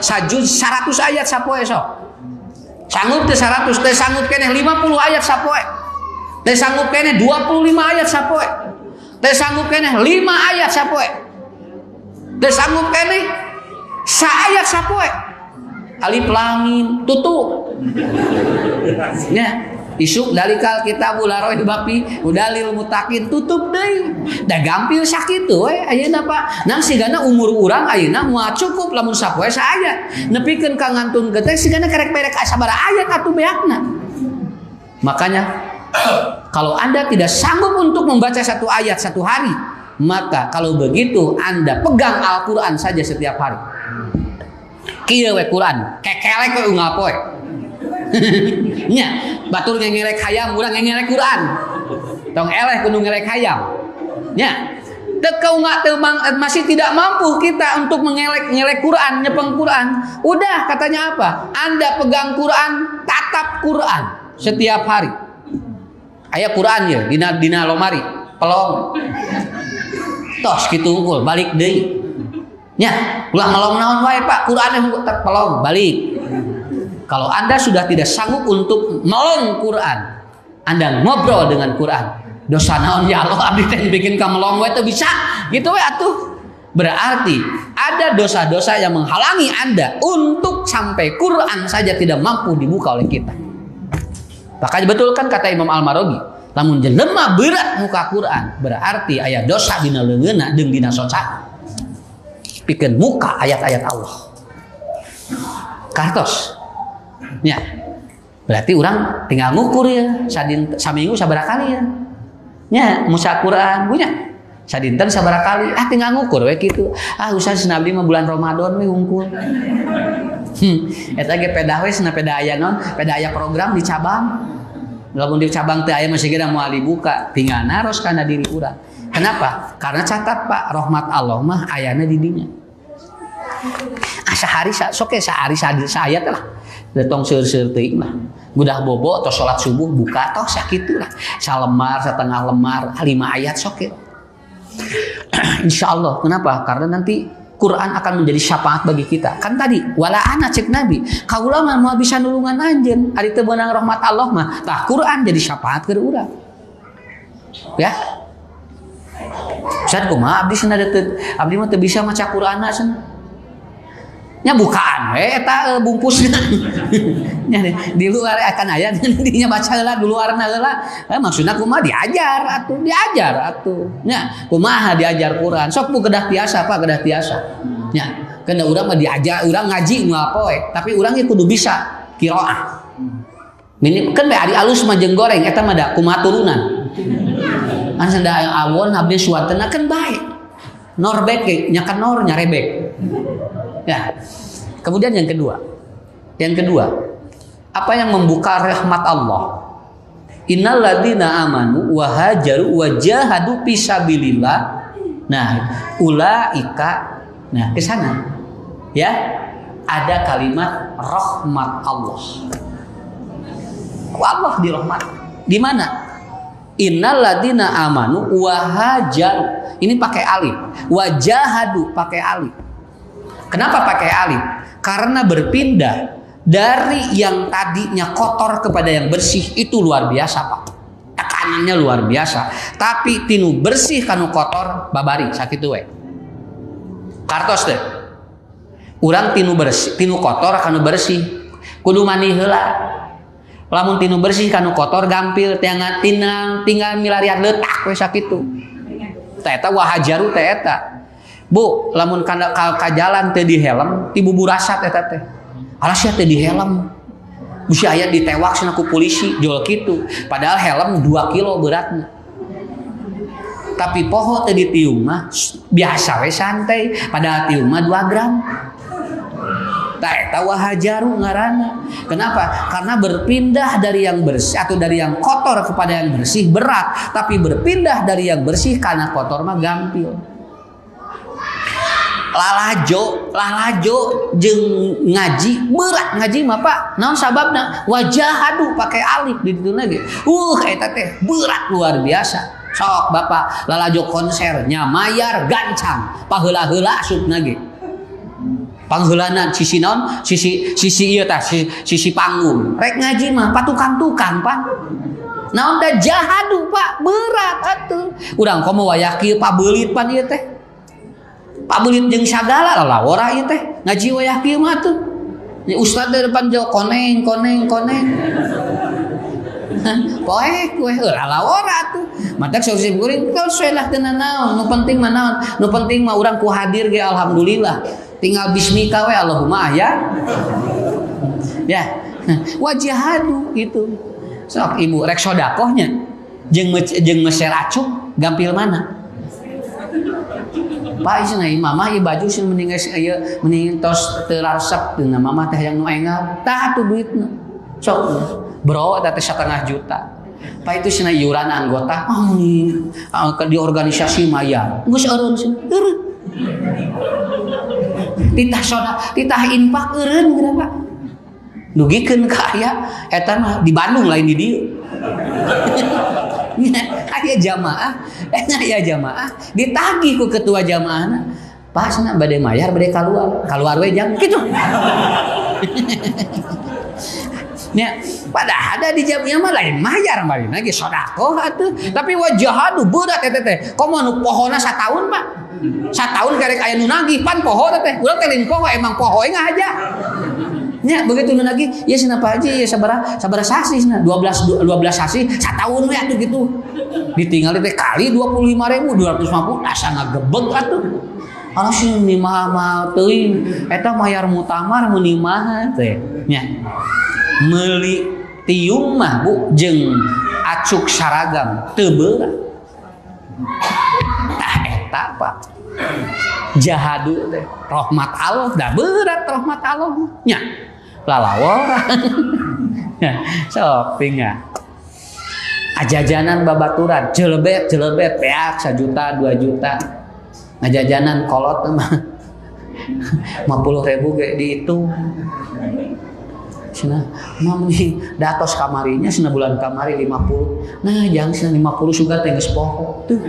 sajud 100 ayat sapoe sok. Sanggup teu 100 teu sanggup keneh 50 ayat sapoe. Teu sanggup keneh 25 ayat sapoe. Teu sanggup keneh 5 ayat sapoe. Teu sanggup keneh saayat sapoe. Alif lam mim tutup. Nya isuk dalikal kitabul arwah bapi udalil mutakin tutup deui. Da gampil sakitu we ayeuna Pak. Nang sigana umur urang ayeuna moal cukup lamun sapoe saayat. Nepikeun ka ngantun geteh sigana karek perek sabaraha ayat atuh beakna. Makanya kalau Anda tidak sanggup untuk membaca satu ayat satu hari, maka kalau begitu Anda pegang Al-Qur'an saja setiap hari. Kieu we Quran, kekelek we unggal poe. Nya, batur ngengelek hayam, urang ngengelek Quran. Tong eleh kudu ngelek hayam. Nya, masih tidak mampu kita untuk ngelek Quran, nyepeng Quran. Udah katanya apa? Anda pegang Quran, tatap Quran setiap hari. Aya Quran ya dina lomari, pelong. Tos kitu unggul balik deui. Nya, ulah melong naon wae Pak, Qur'an pelong balik. Kalau Anda sudah tidak sanggup untuk melong Quran, Anda ngobrol dengan Quran. Dosa naon ya Allah abdi teh bikin ka melong we teu bisa. Gitu we atuh. Berarti ada dosa-dosa yang menghalangi Anda untuk sampai Quran saja tidak mampu dibuka oleh kita. Makanya betul kan kata Imam Al-Maraghi, lamun jelema berat muka Quran, berarti aya dosa dina leungeunna jeung dina soca. Pikeun muka ayat-ayat Allah. Kartos. Ya. Berarti orang tinggal ngukur ya, saminggu sabaraha kali ya. Nya musa Quran punya. Sadinten sabaraha kali, tinggal ngukur we kitu. Ustaz Nabi mah bulan Ramadan we hungkul. Eta ge pedah we cenah pedah aya naon? Pedah aya program di cabang. Lamun di cabang teh aya masih geura moal dibuka, tinggal naros kana diri urang. Kenapa? Karena catat Pak, rahmat Allah mah ayana di dinya. Sehari soke sehari saayat lah. Datang seur-seur teuing lah. Budak bobo atau salat subuh buka toh sakitu lah. Salemar, setengah lemar, 5 ayat soke. Insyaallah. Kenapa? Karena nanti Quran akan menjadi syafaat bagi kita. Kan tadi wala ana cek Nabi, kaula mah moal bisa nulungan anjeun. Ari teu beunang rahmat Allah mah, tah Quran jadi syafaat keur urang. Ya. Ustaz kumaha abdi cenah abdi mah teu bisa maca Qur'ana cenah. Nya bukaan eta bungkusna. Nya di luar akan aya dinya baca heula di luarna heula. Maksudna kumaha diajar atuh. Nya kumaha diajar Quran. Sok bu kedah tiasa Pak, kedah tiasa. Nya kena urang mah diajar, urang ngaji moal poe, tapi urang ge kudu bisa qiraah. Minim kan bae ari alus mah jeung goreng eta mah da kumaha turunan. An sanda awon abdi suatena kan bae. Norbek ge nya kan nor nyarebek. Ya. Kemudian yang kedua, apa yang membuka rahmat Allah? Innal ladzina amanu wa hajaru wa jahadu fisabilillah. Nah, ulaika, nah ke sana. Ya, ada kalimat rahmat Allah. Allah dirahmat. Di mana? Innal ladzina amanu wa hajaru. Ini pakai alif. Wa jahadu pakai alif. Kenapa pakai alif? Karena berpindah dari yang tadinya kotor kepada yang bersih itu luar biasa Pak. Tekanannya luar biasa. Tapi tinu bersih kanu kotor babari sakitu we. Kartos deh. Urang tinu bersih, tinu kotor kanu bersih. Kudu mani heula. Lamun tinu bersih kanu kotor gampil tinggal milarian letak we sakitu. Tah eta wahajaru teh eta. Bu, lamun ka jalan teh di helm, ti bubur asat eta teh. Alas ya teh di helm. Busi aya ditewak cenah ku polisi jual kitu. Padahal helm 2 kilo beratna. Tapi poho teh ditium mah biasa we santai, padahal tium mah 2 gram. Tah eta wahajaru ngaranna. Kenapa? Karena berpindah dari yang bersih atau dari yang kotor kepada yang bersih berat, tapi berpindah dari yang bersih karena kotor mah gampil. Lalajo jeung ngaji berat ngaji mah Pak. Naon sababna? Wajahadu pakai alif di ditu ge. Eta teh berat luar biasa. Sok Bapak lalajo konsernya mayar gancang, paheula-heula asupna ge. Pangheulanan sisi naon? Sisi ieu tah sisi panggung. Rek ngaji mah patukang-tukang Pak. Naon da jahadu Pak, berat atuh. Urang komo wayah kieu pabeulit pan ieu teh. Pabeulit jeung sagala lalawora ieu teh. Ngaji wayah kieu mah tuh. Nya ustaz di depan jauh koneng. Poek we lalawora tuh. Matak sausip kuring kau selah teu naon, nu penting mah naon? Nu penting mah urang ku hadir ge alhamdulillah. Tinggal bismika we Allahumma ya. Ya. Wajahadu itu. Sok ibu rek sedekahnya jeung meser acung gampil mana? Pak cenah mama ieu baju sih mending ieu mending tos teu resep teu mama teh yang nu engar. Tah atuh duitna. Sok bro eta teh 1,5 juta. Pak itu cenah iuran anggota di organisasi mayar. Geus eureun sih. Eureun. Titah infak eureun geura Pak. Dugikeun ka aya eta mah di Bandung lain di dieu. Aya jamaah ditagih ku ketua jamaahna. Pak cenah bade mayar bade kaluar we jang kitu. Nya padahal ada di jamiah mah lain mayar marina ge sedekah atuh. Tapi wajahadu berat eta teh. Komo nu pohona sataun Pak. Sataun karek aya nu nagih pan poho teh. Urang teh lain poho emang poho ngahaja. Nya begitu nu nagih, ya cenah Pak Haji ya sabaraha sasi cenah 12 sasi sataun we atuh gitu. Ditinggal teh kali 25.000 250 asa ngagebeg atuh. Alasan ni mah teuing eta mayar mutamar meuni mah teh. Nya meuli tiung mah Bu jeung acuk saragam teu berat. Tah eta Pak. Jahadu teh rahmat Allah dah berat rahmat Allah nya lalawora. Ya shopping ya. Ajajanan babaturan jelebet peak 1 juta 2 juta. Ngajajanan kolot mah 50.000 ge dihitung. Cenah mah nih datos kamarinya cenah bulan kamari 50. Nah jang cenah 50 suga teh geus poho tuh.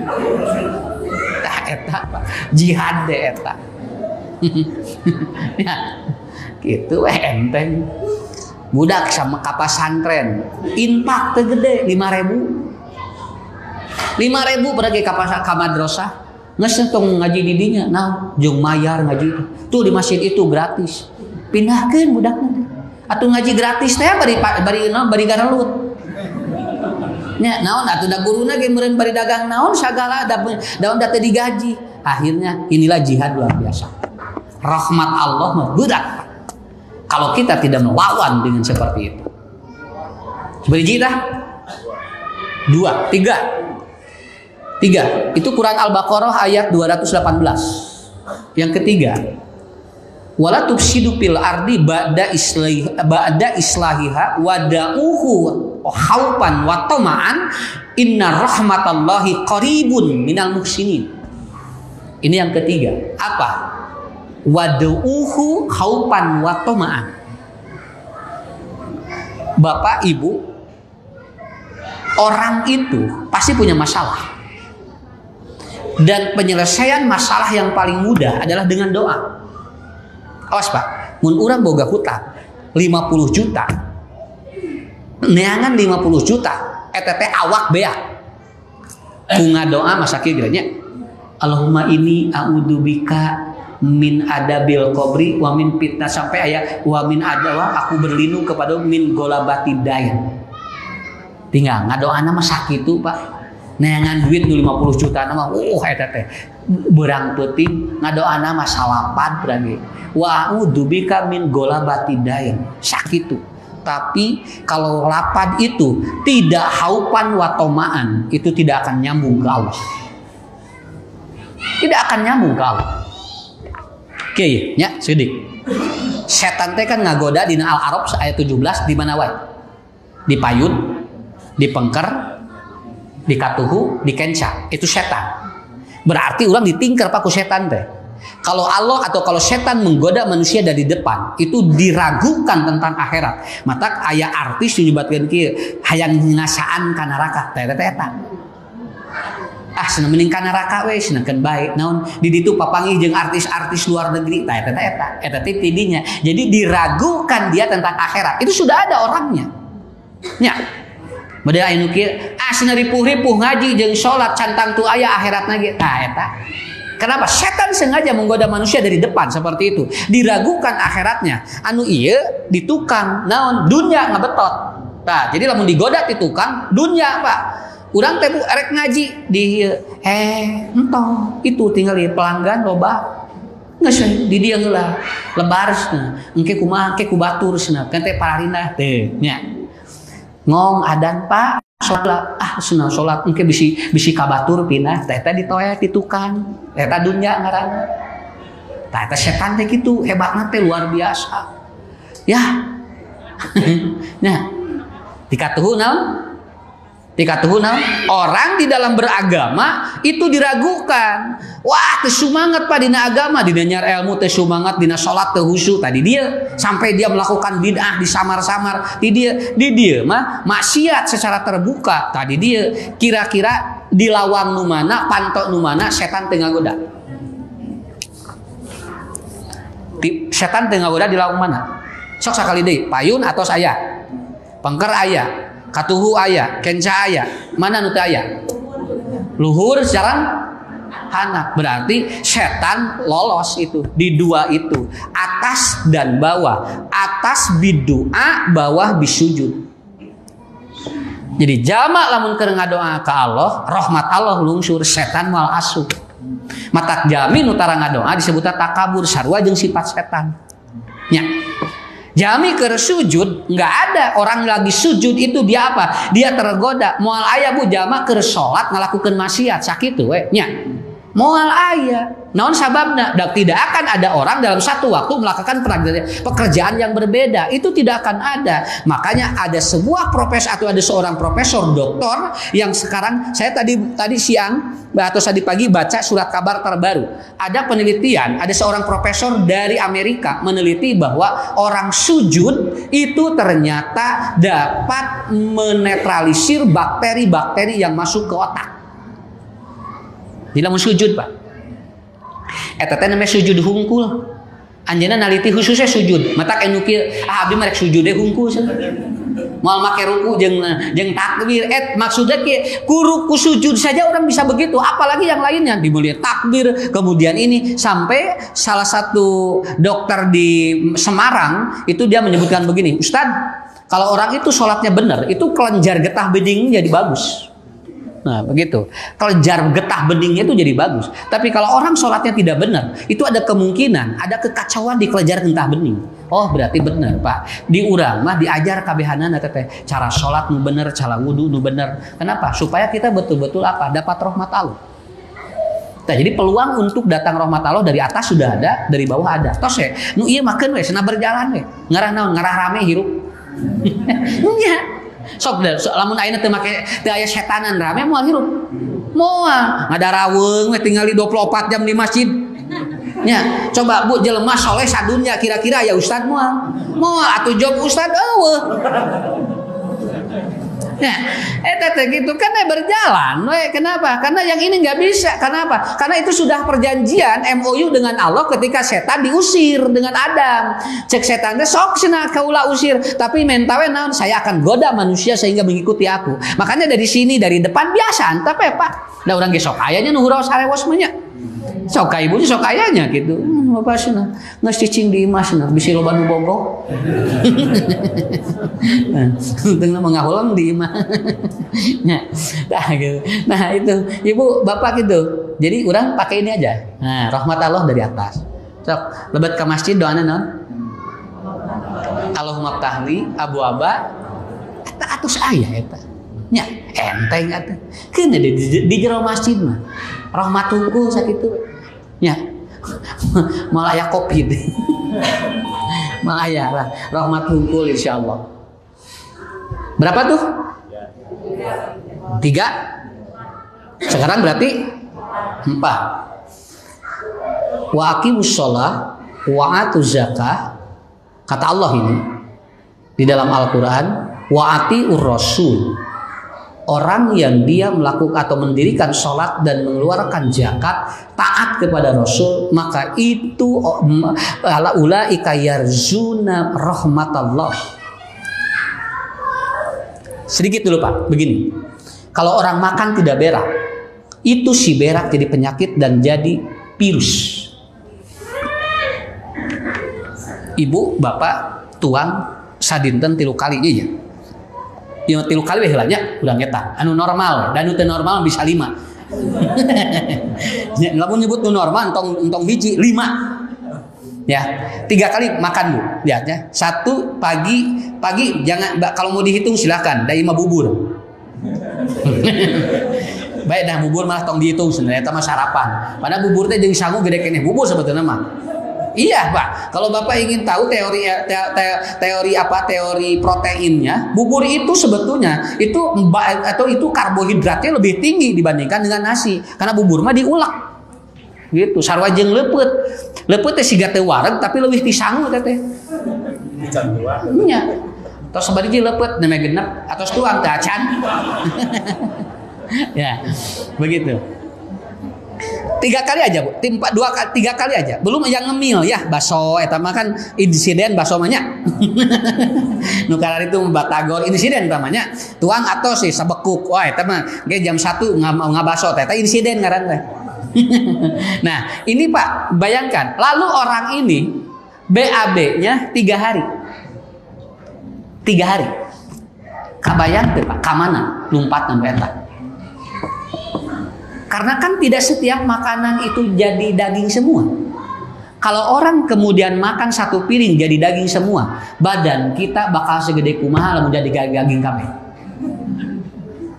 Tah eta Pak jihad deh eta. Ya gitu enteng. Budak sama ka pasantren infak teu gede 5.000 pergi ka madrasah geus tong ngaji di dinya nah jeung mayar ngaji tuh di masjid itu gratis pindahkeun budakna atuh ngaji gratis teh bari garelut nya naon atuh da guruna ge meureun bari dagang naon sagala daun teh digaji akhirnya inilah jihad luar biasa rahmat Allah mah berat kalau kita tidak melawan dengan seperti itu. Seperti kita 2, 3 itu Quran Al-Baqarah ayat 218. Yang ketiga wala tufsidu fil ardi ba'da islahiha wada'uhu khaufan wa tama'an inna rahmatallahi qaribun minal muhsinin. Ini yang ketiga apa? Wad'uhu khaufan wa tama'an. Bapak Ibu, orang itu pasti punya masalah. Dan penyelesaian masalah yang paling mudah adalah dengan doa. Awas Pak, mun urang boga hutang 50 juta. Neangan 50 juta. Eta teh awak beak. Ku ngadoa masa kieu nya. Allahumma inni a'udzubika min adabil qabri wa min fitnah sampai aya wa min adawa aku berlindung kepada min golabati dain. Tinggal ngadoana mah sakitu Pak. Neangan duit 50 juta nama eta teh beurang peuting ngadoana mah salapan berarti. Wa a'udzubika min golabati dain. Sakitu. Tapi kalau lapad itu tidak haupan wa tomaan, itu tidak akan nyambung ke Allah. Tidak akan nyambung ke Allah. Oke, nya sidik. Setan teh kan ngagoda dina Al-A'raf ayat 17 di mana wae? Di payun, di pengker, di katuhu, di kenca. Itu setan. Berarti orang ditingker Pak ku setan teh. Kalau Allah atau kalau setan menggoda manusia dari depan, itu diragukan tentang akhirat. Mata aya artis nyebutkeun kieu, hayang ngasaan ka neraka. Teh eta. Senang mending ka neraka we, senangkeun bae. Naon di ditu papanggih jeung artis-artis luar negeri. Tah eta teh tidinya. Jadi diragukan dia tentang akhirat. Itu sudah ada orangnya. Nya. Model anu kieu, cenah ripuh-ripuh ngaji jeung salat cantang tu aya akhiratna ge. Tah eta. Kenapa? Setan sengaja menggoda manusia dari depan seperti itu. Diragukan akhiratnya. Anu ieu ditukang naon dunya ngabetot. Nah, jadi lamun digoda ti tukang dunya, Pak. Urang teh bu erek ngaji di entong itu tinggal di pelanggan loba. Geus di dieu heula. Lebarsna. Engke kumaha engke ku batursna. Kan teh pararina teh nya. Ngong adan Pak. Sholat senang sholat engke bisi kabatur pindah teh ditoek di tukang eta dunya ngaranna tah eta setan teh kitu hebatna teh luar biasa ya. Nah dikatuhu naon orang di dalam beragama itu diragukan. Wah teu sumanget Pak dina agama, dina nyar ilmu teu sumanget, dina salat teu khusyuk. Tadi dia sampai dia melakukan bid'ah di samar-samar. Di dia mah maksiat secara terbuka. Tadi dia kira-kira di lawang nu mana, pantok nu mana setan teu ngagoda. Setan teu ngagoda di lawang mana? Sok sakali deui, payun atos aya. Pengker aya. Katuhu aya, kenca aya, mana nu teu aya? Luhur jarang handap. Berarti setan lolos itu di dua itu, atas dan bawah. Atas bidu'a, bawah bisujud. Jadi jamak lamun keur ngadoa ka Allah, rahmat Allah lungsur, setan wal asuh. Matak jami nu tara ngadoa disebutna takabur sarua jeung sifat setan. Nya. Jami keur sujud nggak ada orang lagi sujud itu dia apa? Dia tergoda. Moal aya bu jama keur salat ngalakukeun maksiat sakitu we nya. Moal aya. Naon sababna? Tidak akan ada orang dalam satu waktu melakukan pekerjaan yang berbeda. Itu tidak akan ada. Makanya ada sebuah profesor atau ada seorang profesor doktor yang sekarang saya tadi siang atau tadi pagi baca surat kabar terbaru. Ada penelitian, ada seorang profesor dari Amerika meneliti bahwa orang sujud itu ternyata dapat menetralisir bakteri-bakteri yang masuk ke otak. Di dalam sujud, Pak. Eta teh namanya sujud hungkul. Anjeunna naliti khususnya sujud. Matak anu kieu, abdi mah rek sujud teh hungkul cenah. Moal make ruku jeung takbir. Maksudnya ku sujud saja orang bisa begitu, apalagi yang lainnya dibeli takbir, kemudian ini sampai salah satu dokter di Semarang itu dia menyebutkan begini, Ustadz, kalau orang itu sholatnya benar, itu kelenjar getah bening jadi bagus. Nah begitu, kelenjar getah beningnya itu jadi bagus. Tapi kalau orang sholatnya tidak benar, itu ada kemungkinan ada kekacauan di kelenjar getah bening. Oh berarti benar Pak. Di urang mah diajar kabehanana teh cara sholat nu bener, cara wudu nu bener. Kenapa? Supaya kita betul-betul apa? Dapat rahmat Allah. Nah, jadi peluang untuk datang rahmat Allah dari atas sudah ada, dari bawah ada. Tos we, nu ieu makeun we, cenah berjalan we. Ngarah naon? Ngarah rame hirup. Nya. Sok lamun ayeuna teu make teu aya setanan rame moal hirup. Moal ngadaraweuh we tingali 24 jam di masjid. Nya, coba Bu jelema soleh sadunya kira-kira ya Ustad moal. Moal atuh job Ustad eueuh. Nah, gitu kan berjalan. Kenapa? Karena yang ini nggak bisa. Kenapa? Karena itu sudah perjanjian MOU dengan Allah ketika setan diusir dengan Adam. Cek setannya sok cenah kaula usir, tapi mentawe naon saya akan goda manusia sehingga mengikuti aku. Makanya dari sini dari depan biasa tapi Pak. Da urang ge sok ayanya nu hurau sarewos mah nya. Sok ka ibunya sok ayanya gitu. Bapak cenah geus cicing di imah cenah bisi loba nu bogok. Tengna mengahulang di imah. Nah gitu. Nah itu ibu bapak gitu. Jadi orang pakai ini aja. Nah, rahmat Allah dari atas. Sok lebat ke masjid doana naon? Allahumma ftahli abwaaba eta atus aya eta. Nya enteng atuh. Keun di jero masjid mah. Rahmat hungkul sakitu. Nya. Malah aya Covid. Malah aya lah rahmat hungkul insyaallah. Berapa tuh? 3. Sekarang berarti 4. Wa aqimus shalah wa atuz zakah. Kata Allah ini di dalam Al-Qur'an, wa atiur rasul. Orang yang dia melakukan atau mendirikan sholat dan mengeluarkan zakat taat kepada Rasul, maka itu ulaika yarzuna rahmatallah. Sedikit dulu Pak, begini. Kalau orang makan tidak berak, itu si berak jadi penyakit dan jadi virus. Ibu, bapak, tuang, sadinten 3 kali aja. Yang 3 kali hilangnya udah ngetak. Anu normal dan anu teu normal bisa 5. Ya, lamun nyebut nu normal entong hiji 5. Ya, 3 kali makan Bu. Lihat ya. 1 pagi jangan kalau mau dihitung silakan. Da 5 bubur. Baik dah bubur malah tong dihitung sebenarnya eta mah sarapan. Padahal bubur teh jeung sangu gede keneh bubur sebetulnya mah. Iya Pak, kalau Bapak ingin tahu teori proteinnya, bubur itu sebetulnya itu karbohidratnya lebih tinggi dibandingkan dengan nasi, karena bubur mah diulek, gitu. Sarua jeung leupet teh siga teu wareg tapi leuwih ti sangu teh. Iya. Tos sabari leupet neme genep atos tuang teh acan. Ya, begitu. 3 kali aja Bu, 3 kali aja. Belum yang ngemil ya, baso eta mah kan insiden baso mah nya. Nu karar itu batagor insiden namanya. Tuang atos sih sabekuk. Wah eta mah ge jam 1 ngabaso teh eta insiden ngaran teh. Nah, ini Pak, bayangkan. Lalu orang ini BAB-nya 3 hari. 3 hari. Kabayang teh Pak, ka mana lumpat sampai eta. Karena kan tidak setiap makanan itu jadi daging semua. Kalau orang kemudian makan 1 piring jadi daging semua, badan kita bakal segede kumaha lamun jadi daging kabeh.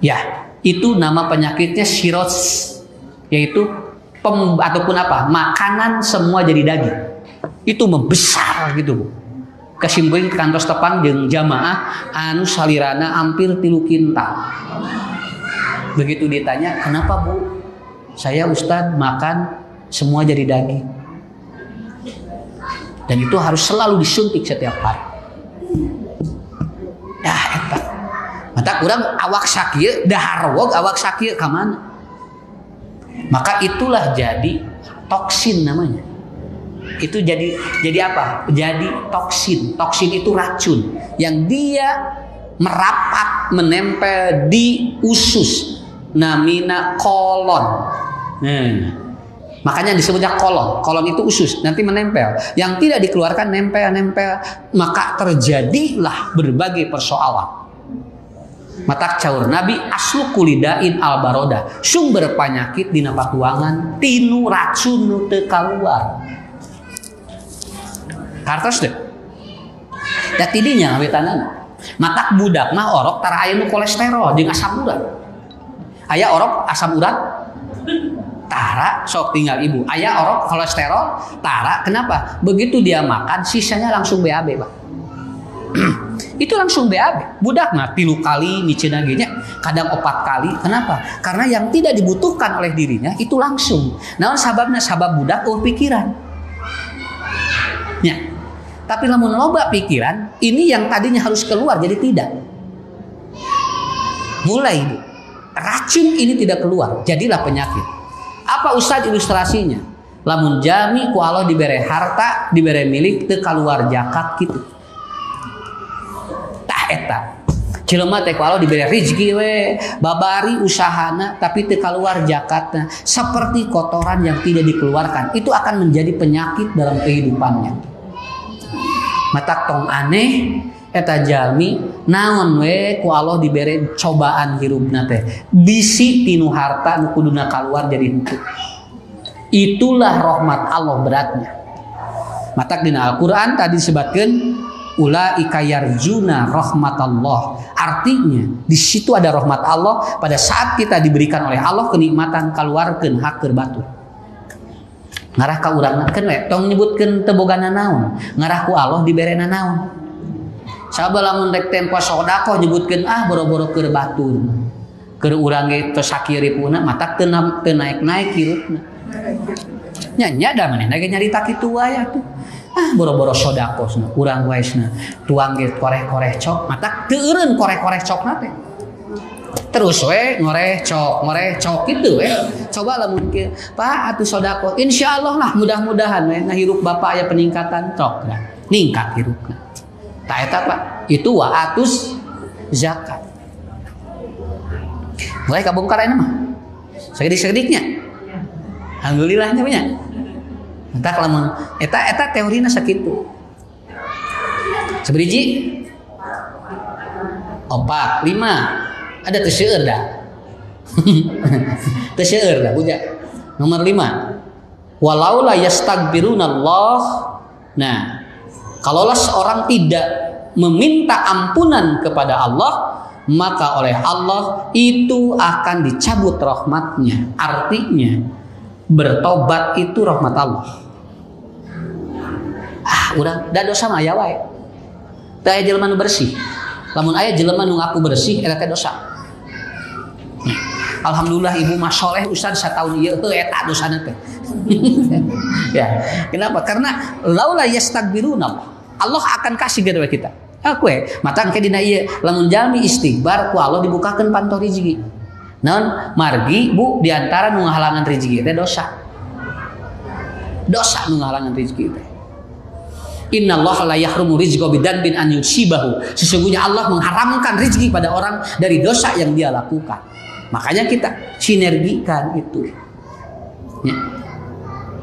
Ya, itu nama penyakitnya cirrhosis, yaitu ataupun apa? Makanan semua jadi daging. Itu membesar gitu, Bu. Kesimpulan kantos tepan jeung jamaah anu salirana hampir 3 kintal. Begitu ditanya, "Kenapa, Bu?" "Saya Ustadz makan semua jadi daging." Dan itu harus selalu disuntik setiap hari. Dah eta. Mata kurang awak sakit, dahar wog awak sakit ka mana? Maka itulah jadi toksin namanya. Itu jadi apa? Jadi toksin. Toksin itu racun yang dia merapat menempel di usus. Namina kolon. Makanya disebutnya kolon. Kolon itu usus, nanti menempel. Yang tidak dikeluarkan nempel. Maka terjadilah berbagai persoalan. Matak caur Nabi aslu kulidain albaroda. Sumber penyakit dina patuangan tinu racun nu teu kaluar. Kartos deh. Da tidinya awetanana. Matak budak mah orok tara aya nu kolesterol jeung asam urat. Aya orok asam urat, tara sok tinggal ibu. Aya orok kolesterol, tara. Kenapa? Begitu dia makan, sisanya langsung BAB, Pak. Itu langsung BAB. Budak mah 3 kali micina ge nya, kadang 4 kali. Kenapa? Karena yang tidak dibutuhkan oleh dirinya itu langsung. Naon sababna? Sabab budak pikiran. Ya. Tapi lamun loba pikiran, ini yang tadinya harus keluar jadi tidak. Mulai racun ini tidak keluar, jadilah penyakit. Apa Ustaz ilustrasinya? Lamun jami ku Allah dibere harta, dibere milik teu kaluar zakat kitu. Tah eta. Jelema teh ku Allah dibere rezeki we, babari usahana tapi teu kaluar zakatna, seperti kotoran yang tidak dikeluarkan. Itu akan menjadi penyakit dalam kehidupannya. Matak tong aneh eta jalmi naon we ku Allah dibere cobaan hirupna teh. Bisi tinu harta nu kuduna kaluar jadi henteu. Itulah rahmat Allah beratnya. Matak dina Al-Qur'an tadi disebutkan ulaika yarjuna rahmatallah. Artinya di situ ada rahmat Allah pada saat kita diberikan oleh Allah kenikmatan kaluarkeun hak keur batur. Ngarah ka urang keun we tong nyebutkeun teu bogana naon, ngarah ku Allah diberena naon. Sabab lamun rek tempo sedekah nyebutkeun boro-boro keur batur. Keur urang ge tos sakiripuna matak teu naik-naik hirupna. Nya da manehna ge nyarita kitu wae atuh. Boro-boro sodakosna urang waesna tuang ge koreh-koreh cok matak teu eureun koreh-koreh cokna teh terus we ngoreh cok kitu we coba lamun kieu Pak atuh sodako insyaallah lah mudah-mudahan we ngahirup Bapak aya peningkatan cok ningkat hirupna tah eta Pak itu waatus zakat mulai kabongkar ayeuna mah sagedik-sagediknya alhamdulillah nya nya entah lamun eta teorina sakitu. Sabriji 4, 5 ada teu seueur da. Teu seueur da buja. Nomor 5. Walau la yastaghfirunallah. Nah, kalaulah seorang tidak meminta ampunan kepada Allah, maka oleh Allah itu akan dicabut rahmatnya. Artinya bertobat itu rahmat Allah. Urang da dosa mah aya wae. Teu aya jelema nu bersih. Lamun aya jelema nu ngaku bersih eta teh dosa. Alhamdulillah ibu mah soleh Ustaz sataun ieu heuh eta dosana teh. Ya, kenapa? Karena laula yastaghfiruna Allah akan kasih gede kita. Aku matang ke dina ieu lamun jalmi istighfar ku Allah dibukakeun panto rezeki. Naon margi Bu di antara nu ngahalangan rezeki teh dosa. Dosa nu ngahalangan rezeki teh. Innallaha la yahrumu rizqa bidanbin an yusibahu. Sesungguhnya Allah mengharamkan rezeki pada orang dari dosa yang dia lakukan. Makanya kita sinergikan itu. Ya.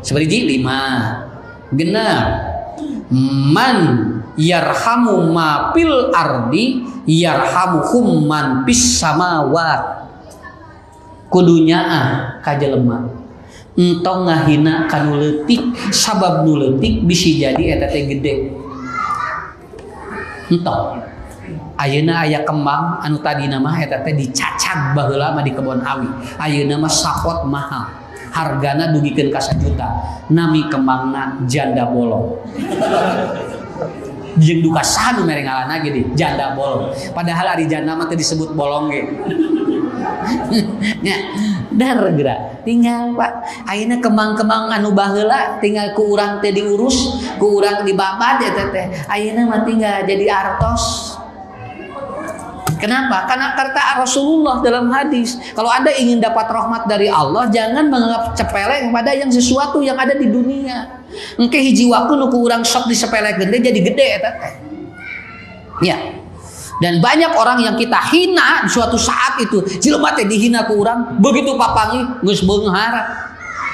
Seperti 5. Genap. Man yarhamu ma fil ardi yarhamuhum man fis samawat. Kudunya ka jelema entong ngahina ka nu leutik sabab nu leutik bisi jadi eta teh gede entong ayeuna aya kembang anu tadina mah eta teh dicacag baheula mah di kebon awi ayeuna mah sapot mahal hargana dugikeun ka 1 juta nami kembangna janda bolong jeung duka saha nu mere ngaranna ge di janda bolong padahal ari janda mah teh disebut bolong ge nya dar geura tinggal Pak ayeuna kembang-kembang anu baheula tinggal ku urang teh diurus ku urang dibabad eta teh ayeuna mah tinggal jadi artos. Kenapa? Karena kata Rasulullah dalam hadis kalau Anda ingin dapat rahmat dari Allah jangan menganggap sepele kepada yang sesuatu yang ada di dunia. Engke hiji waktu nu ku urang sok disepelekeun teh jadi gede eta teh. Ya. Dan banyak orang yang kita hina suatu saat itu jelema teh dihina ku urang begitu papangi geus beunghar.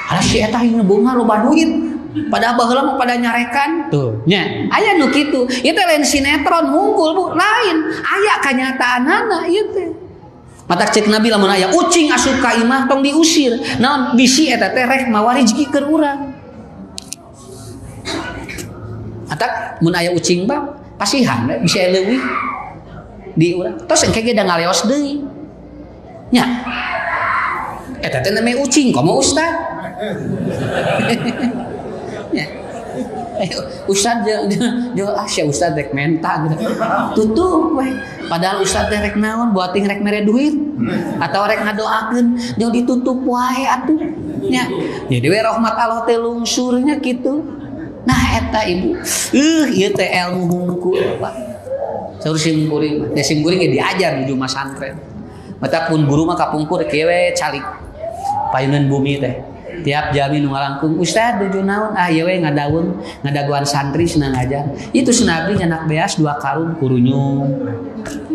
Alah si eta hina beunghar loba duit. Padahal baheula mah pada nyarekan tuh nya aya nu kitu ieu teh lain sinetron hungkul Bu lain aya kanyataanana ieu teh matak cek Nabi lamun aya ucing asup ka imah tong diusir naon bisi eta teh rek mawa rezeki keur urang matak mun aya ucing bang pasihan bisa leuwih di urang tos engke ge da ngaleos deui nya eta teh namanya ucing komo Ustaz ya. Ustaz si Ustaz rek menta gitu. Tutup we. Padahal Ustaz rek naon buating rek mere duit atau rek ngadoakeun jeung ditutup wae atuh. Nya. Jadi we rahmat Allah teh lungsurnya kitu. Nah eta Ibu. Ieu teh ilmu hungkul Pak. Saur simkuring. Da simkuring ge diajar di rumah santren. mata pun guru mah kapungkur kieu we calik payunan bumi teh tiap jami nu ngalangkung ustad nuju naon ieu we ngadaguan santri senang aja itu senabi nyanak beas 2 karung kurunyung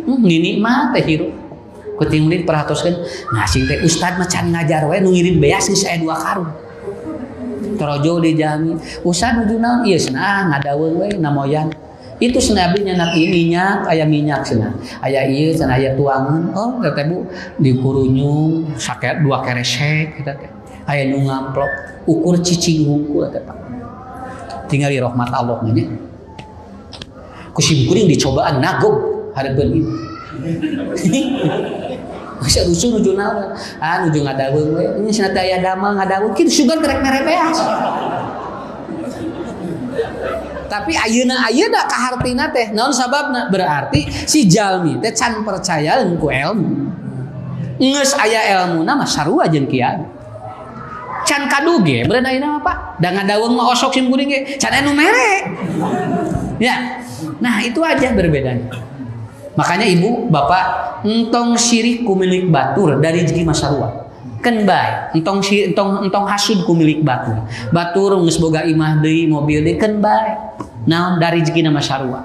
ngini mah teh hirup kuting murid perhatoskeun ngasing teh ustad mah can ngajar we nu ngirim beas geus aya 2 karung torojo di jami ustad nuju naon ieu cenah ngadaweun we namoyan itu senabi nyanak minyak aya minyak cenah aya ieu cenah aya tuangan oh teh Bu dikurunyung saket 2 keresek kita teh aya nu ngamplok ukur cicing hungkul eta Pak tinggal di rahmat Allah nya kusim kuring dicobaan nagog hareupeun ieu bisa rusuh nuju naon nuju ngadaweun we ini cenah teh aya damel ngadaweun kitu sugan terek merebeas tapi ayeuna kahartina teh naon sababna berarti si jalmi teh can percayaeun ku ilmu geus aya elmuna mah sarua jeung kieu can kaduge beureuh ayeuna mah Pak da ngadaweung mah osok sim kuring ge can anu mere ya nah itu aja berbedanya makanya ibu bapak entong sirik ku milik batur dari rezeki masarua kan bae entong hasud ku milik batur geus boga imah deui mobil deui kan bae naon dari rezeki na masarua